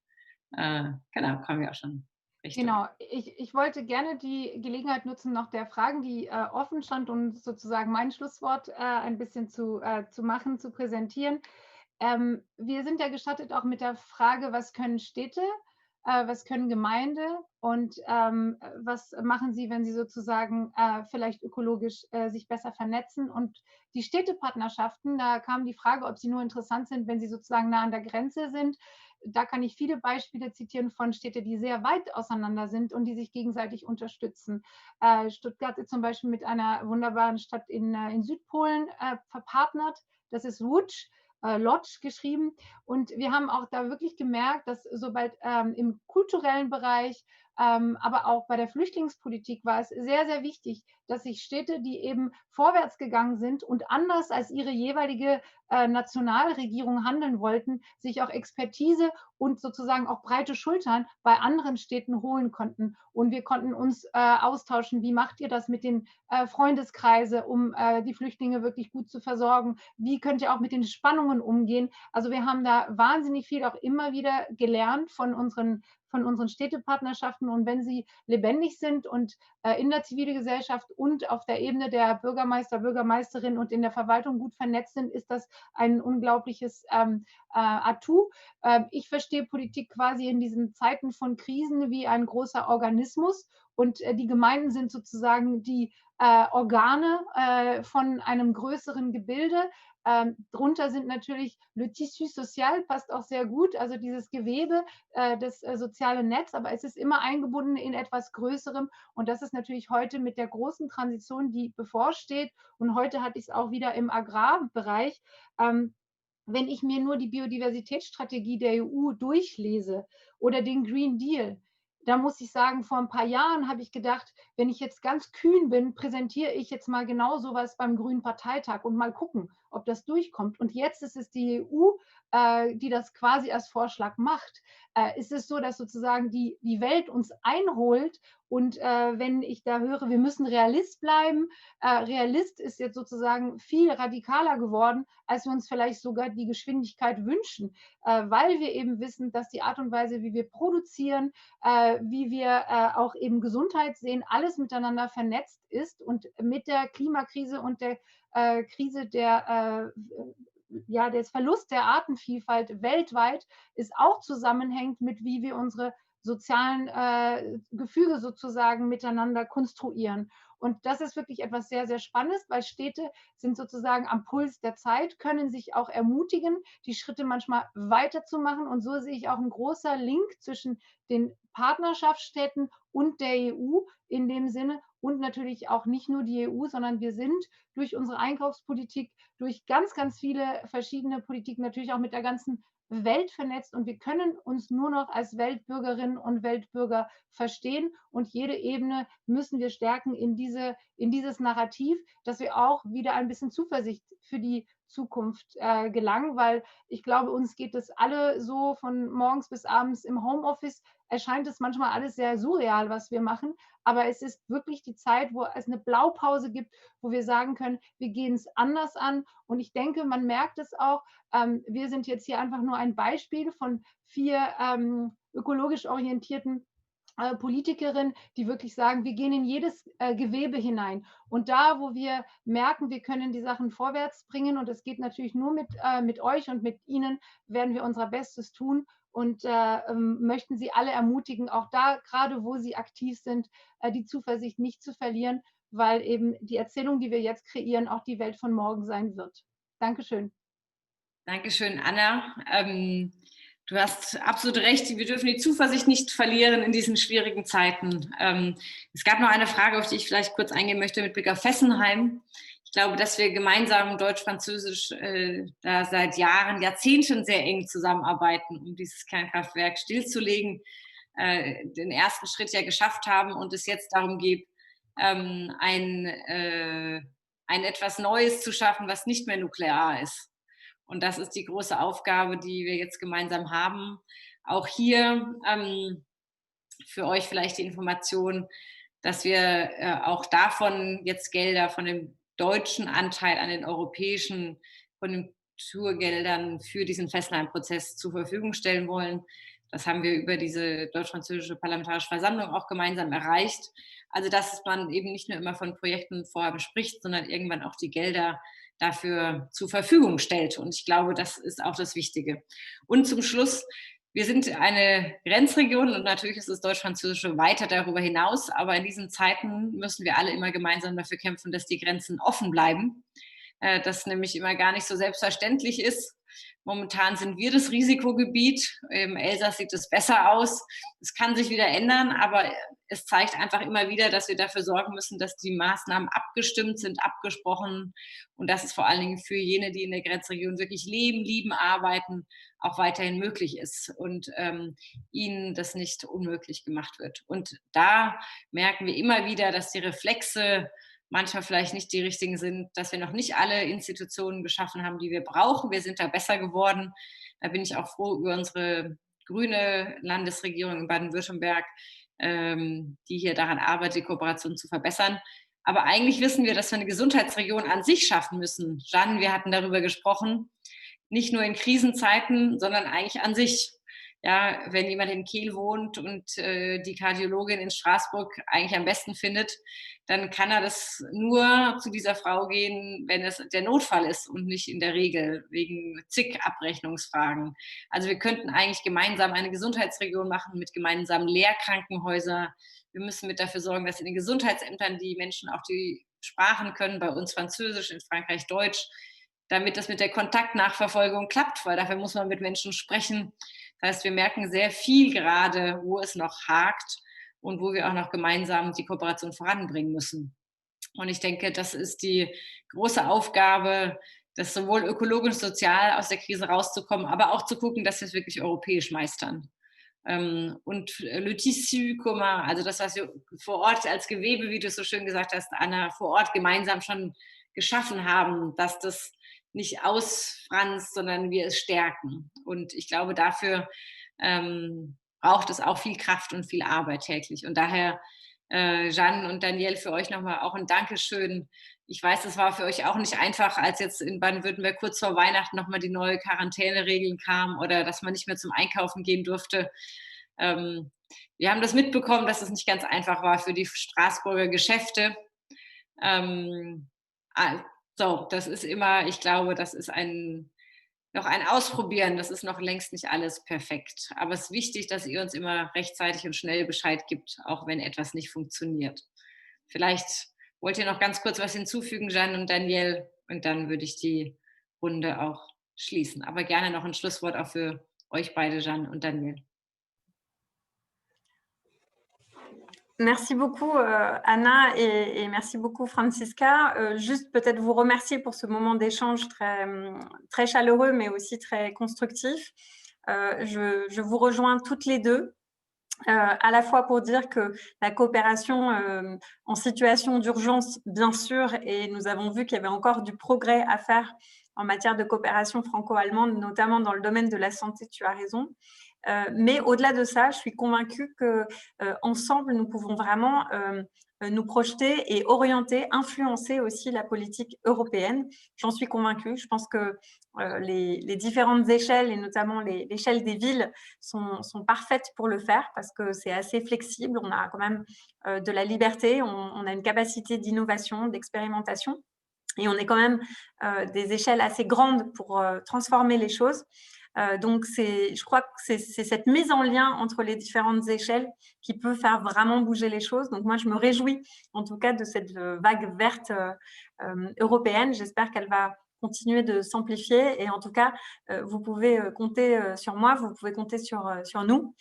genau, kommen wir auch schon Richtung. Genau, ich wollte gerne die Gelegenheit nutzen, noch der Fragen, die offen stand, und sozusagen mein Schlusswort ein bisschen zu machen, zu präsentieren. Wir sind ja gestattet auch mit der Frage, was können Städte, was können Gemeinde und was machen sie, wenn sie sozusagen vielleicht ökologisch sich besser vernetzen. Und die Städtepartnerschaften, da kam die Frage, ob sie nur interessant sind, wenn sie sozusagen nah an der Grenze sind. Da kann ich viele Beispiele zitieren von Städten, die sehr weit auseinander sind und die sich gegenseitig unterstützen. Stuttgart ist zum Beispiel mit einer wunderbaren Stadt in Südpolen verpartnert. Das ist Łódź. Lodge geschrieben. Und wir haben auch da wirklich gemerkt, dass sobald im kulturellen Bereich, aber auch bei der Flüchtlingspolitik war es sehr, sehr wichtig, dass sich Städte, die eben vorwärts gegangen sind und anders als ihre jeweilige Nationalregierung handeln wollten, sich auch Expertise und sozusagen auch breite Schultern bei anderen Städten holen konnten. Und wir konnten uns austauschen, wie macht ihr das mit den Freundeskreise, um die Flüchtlinge wirklich gut zu versorgen? Wie könnt ihr auch mit den Spannungen umgehen? Also wir haben da wahnsinnig viel auch immer wieder gelernt von unseren Städtepartnerschaften, und wenn sie lebendig sind und in der Zivilgesellschaft und auf der Ebene der Bürgermeister, Bürgermeisterinnen und in der Verwaltung gut vernetzt sind, ist das ein unglaubliches Atout. Ich verstehe Politik quasi in diesen Zeiten von Krisen wie ein großer Organismus, und die Gemeinden sind sozusagen die Organe von einem größeren Gebilde. Drunter sind natürlich le tissu social, passt auch sehr gut, also dieses Gewebe, das soziale Netz, aber es ist immer eingebunden in etwas Größerem, und das ist natürlich heute mit der großen Transition, die bevorsteht, und heute hatte ich es auch wieder im Agrarbereich, wenn ich mir nur die Biodiversitätsstrategie der EU durchlese oder den Green Deal, da muss ich sagen, vor ein paar Jahren habe ich gedacht, wenn ich jetzt ganz kühn bin, präsentiere ich jetzt mal genau sowas beim Grünen Parteitag und mal gucken, ob das durchkommt. Und jetzt ist es die EU, die das quasi als Vorschlag macht. Ist es so, dass sozusagen die Welt uns einholt, und wenn ich da höre, wir müssen Realist bleiben, Realist ist jetzt sozusagen viel radikaler geworden, als wir uns vielleicht sogar die Geschwindigkeit wünschen, weil wir eben wissen, dass die Art und Weise, wie wir produzieren, wie wir auch eben Gesundheit sehen, alles miteinander vernetzt ist, und mit der Klimakrise und der Krise des Verlusts der Artenvielfalt weltweit ist auch zusammenhängt mit, wie wir unsere sozialen Gefüge sozusagen miteinander konstruieren. Und das ist wirklich etwas sehr, sehr Spannendes, weil Städte sind sozusagen am Puls der Zeit, können sich auch ermutigen, die Schritte manchmal weiterzumachen. Und so sehe ich auch einen großen Link zwischen den Partnerschaftsstädten und der EU in dem Sinne, und natürlich auch nicht nur die EU, sondern wir sind durch unsere Einkaufspolitik, durch ganz, ganz viele verschiedene Politiken natürlich auch mit der ganzen Welt vernetzt, und wir können uns nur noch als Weltbürgerinnen und Weltbürger verstehen, und jede Ebene müssen wir stärken in dieses Narrativ, dass wir auch wieder ein bisschen Zuversicht für die Zukunft gelangen, weil ich glaube, uns geht es alle so von morgens bis abends im Homeoffice, erscheint es manchmal alles sehr surreal, was wir machen, aber es ist wirklich die Zeit, wo es eine Blaupause gibt, wo wir sagen können, wir gehen es anders an, und ich denke, man merkt es auch, wir sind jetzt hier einfach nur ein Beispiel von 4 ökologisch orientierten Politikerinnen, die wirklich sagen, wir gehen in jedes Gewebe hinein. Und da, wo wir merken, wir können die Sachen vorwärts bringen, und es geht natürlich nur mit euch und mit Ihnen, werden wir unser Bestes tun und möchten Sie alle ermutigen, auch da, gerade wo Sie aktiv sind, die Zuversicht nicht zu verlieren, weil eben die Erzählung, die wir jetzt kreieren, auch die Welt von morgen sein wird. Dankeschön. Dankeschön, Anna. Du hast absolut recht, wir dürfen die Zuversicht nicht verlieren in diesen schwierigen Zeiten. Es gab noch eine Frage, auf die ich vielleicht kurz eingehen möchte mit Blick auf Fessenheim. Ich glaube, dass wir gemeinsam deutsch-französisch da seit Jahren, Jahrzehnten sehr eng zusammenarbeiten, um dieses Kernkraftwerk stillzulegen, den ersten Schritt ja geschafft haben und es jetzt darum geht, ein etwas Neues zu schaffen, was nicht mehr nuklear ist. Und das ist die große Aufgabe, die wir jetzt gemeinsam haben. Auch hier für euch vielleicht die Information, dass wir auch davon jetzt Gelder von dem deutschen Anteil an den europäischen, von dem Strukturgeldern für diesen Festland-Prozess zur Verfügung stellen wollen. Das haben wir über diese deutsch-französische Parlamentarische Versammlung auch gemeinsam erreicht. Also dass man eben nicht nur immer von Projekten und Vorhaben spricht, sondern irgendwann auch die Gelder dafür zur Verfügung stellt. Und ich glaube, das ist auch das Wichtige. Und zum Schluss, wir sind eine Grenzregion und natürlich ist das Deutsch-Französische weiter darüber hinaus, aber in diesen Zeiten müssen wir alle immer gemeinsam dafür kämpfen, dass die Grenzen offen bleiben. Das nämlich immer gar nicht so selbstverständlich ist. Momentan sind wir das Risikogebiet. Im Elsass sieht es besser aus. Es kann sich wieder ändern, aber es zeigt einfach immer wieder, dass wir dafür sorgen müssen, dass die Maßnahmen abgestimmt sind, abgesprochen und dass es vor allen Dingen für jene, die in der Grenzregion wirklich leben, lieben, arbeiten, auch weiterhin möglich ist und ihnen das nicht unmöglich gemacht wird. Und da merken wir immer wieder, dass die Reflexe manchmal vielleicht nicht die richtigen sind, dass wir noch nicht alle Institutionen geschaffen haben, die wir brauchen. Wir sind da besser geworden. Da bin ich auch froh über unsere grüne Landesregierung in Baden-Württemberg, die hier daran arbeitet, die Kooperation zu verbessern. Aber eigentlich wissen wir, dass wir eine Gesundheitsregion an sich schaffen müssen. Jeanne, wir hatten darüber gesprochen, nicht nur in Krisenzeiten, sondern eigentlich an sich. Ja, wenn jemand in Kehl wohnt und die Kardiologin in Straßburg eigentlich am besten findet, dann kann er das nur zu dieser Frau gehen, wenn es der Notfall ist und nicht in der Regel wegen zig Abrechnungsfragen. Also wir könnten eigentlich gemeinsam eine Gesundheitsregion machen mit gemeinsamen Lehrkrankenhäusern. Wir müssen mit dafür sorgen, dass in den Gesundheitsämtern die Menschen auch die Sprachen können, bei uns Französisch, in Frankreich Deutsch, damit das mit der Kontaktnachverfolgung klappt, weil dafür muss man mit Menschen sprechen. Das heißt, wir merken sehr viel gerade, wo es noch hakt und wo wir auch noch gemeinsam die Kooperation voranbringen müssen. Und ich denke, das ist die große Aufgabe, das sowohl ökologisch, sozial aus der Krise rauszukommen, aber auch zu gucken, dass wir es wirklich europäisch meistern. Und le tissu commun, also das, was wir vor Ort als Gewebe, wie du es so schön gesagt hast, Anna, vor Ort gemeinsam schon geschaffen haben, dass das nicht ausfranst, sondern wir es stärken. Und ich glaube, dafür braucht es auch viel Kraft und viel Arbeit täglich. Und daher, Jeanne und Danielle, für euch nochmal auch ein Dankeschön. Ich weiß, es war für euch auch nicht einfach, als jetzt in Baden-Württemberg kurz vor Weihnachten nochmal die neue Quarantäneregeln kamen oder dass man nicht mehr zum Einkaufen gehen durfte. Wir haben das mitbekommen, dass es nicht ganz einfach war für die Straßburger Geschäfte. So, das ist immer, ich glaube, das ist noch ein Ausprobieren, das ist noch längst nicht alles perfekt. Aber es ist wichtig, dass ihr uns immer rechtzeitig und schnell Bescheid gibt, auch wenn etwas nicht funktioniert. Vielleicht wollt ihr noch ganz kurz was hinzufügen, Jeanne und Danielle, und dann würde ich die Runde auch schließen. Aber gerne noch ein Schlusswort auch für euch beide, Jeanne und Danielle. Merci beaucoup Anna et merci beaucoup Franziska. Juste peut-être vous remercier pour ce moment d'échange très chaleureux mais aussi très constructif. Je vous rejoins toutes les deux. À la fois pour dire que la coopération en situation d'urgence, bien sûr, et nous avons vu qu'il y avait encore du progrès à faire en matière de coopération franco-allemande, notamment dans le domaine de la santé, tu as raison. Mais au-delà de ça, je suis convaincue qu'ensemble, nous pouvons vraiment nous projeter et orienter, influencer aussi la politique européenne. J'en suis convaincue. Je pense que les différentes échelles, et notamment l'échelle des villes, sont parfaites pour le faire parce que c'est assez flexible. On a quand même de la liberté, on a une capacité d'innovation, d'expérimentation. Et on est quand même des échelles assez grandes pour transformer les choses. Donc, je crois que c'est cette mise en lien entre les différentes échelles qui peut faire vraiment bouger les choses. Donc, moi, je me réjouis en tout cas de cette vague verte européenne. J'espère qu'elle va continuer de s'amplifier et en tout cas, vous pouvez compter sur moi, vous pouvez compter sur nous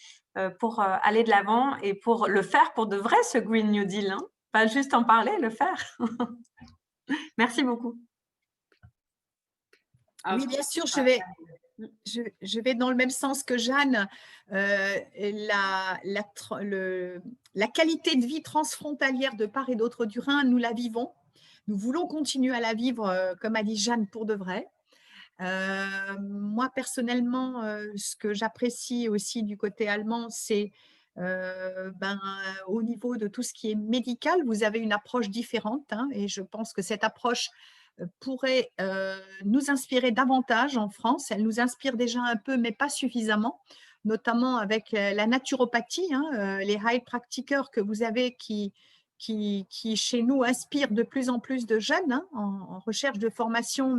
pour aller de l'avant et pour le faire pour de vrai, ce Green New Deal. Hein. Pas juste en parler, le faire. Merci beaucoup. Oui, bien sûr, je vais dans le même sens que Jeanne. La qualité de vie transfrontalière de part et d'autre du Rhin, nous la vivons. Nous voulons continuer à la vivre, comme a dit Jeanne, pour de vrai. Moi, personnellement, ce que j'apprécie aussi du côté allemand, c'est au niveau de tout ce qui est médical, vous avez une approche différente hein, et je pense que cette approche pourrait nous inspirer davantage en France. Elle nous inspire déjà un peu, mais pas suffisamment, notamment avec la naturopathie, hein, les heilpraktiker que vous avez qui chez nous inspirent de plus en plus de jeunes, hein, en recherche de formation,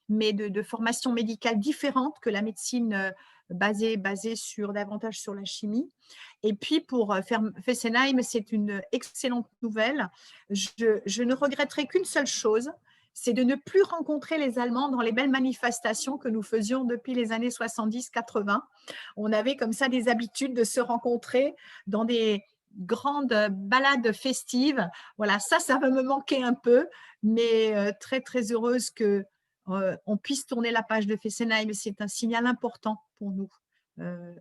mais de formation médicale différente que la médecine basée davantage sur la chimie. Et puis pour Fessenheim, c'est une excellente nouvelle. Je ne regretterai qu'une seule chose, c'est de ne plus rencontrer les Allemands dans les belles manifestations que nous faisions depuis les années 70-80. On avait comme ça des habitudes de se rencontrer dans des grandes balades festives. Voilà, ça va me manquer un peu, mais très, très heureuse que on puisse tourner la page de Fessenheim. C'est un signal important pour nous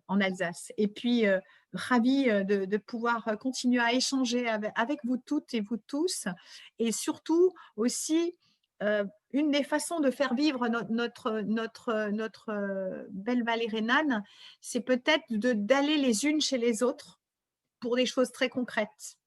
en Alsace. Et puis, ravie de pouvoir continuer à échanger avec vous toutes et vous tous. Et surtout aussi, une des façons de faire vivre notre belle vallée rhénane, c'est peut-être d'aller les unes chez les autres pour des choses très concrètes.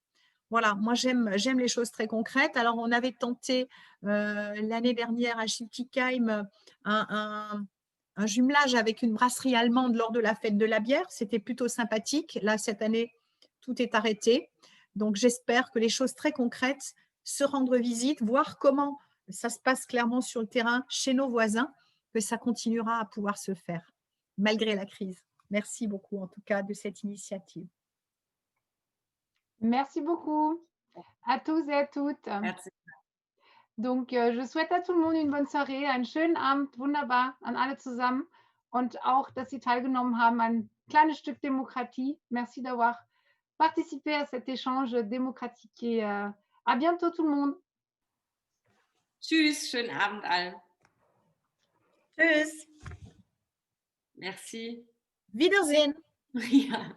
Voilà, moi j'aime les choses très concrètes. Alors on avait tenté l'année dernière à Schiltigheim un jumelage avec une brasserie allemande lors de la fête de la bière. C'était plutôt sympathique. Là, cette année, tout est arrêté. Donc j'espère que les choses très concrètes, se rendre visite, voir comment ça se passe clairement sur le terrain chez nos voisins, que ça continuera à pouvoir se faire malgré la crise. Merci beaucoup en tout cas de cette initiative. Merci beaucoup à tous et à toutes. Herzlichen Donc, je souhaite à tout le monde une bonne soirée, einen schönen Abend, wunderbar an alle zusammen und auch, dass Sie teilgenommen haben an ein kleines Stück Démocratie. Merci d'avoir participé à cet échange démocratique et à bientôt tout le monde. Tschüss, schönen Abend allen. Tschüss. Merci. Wiedersehen. Ja.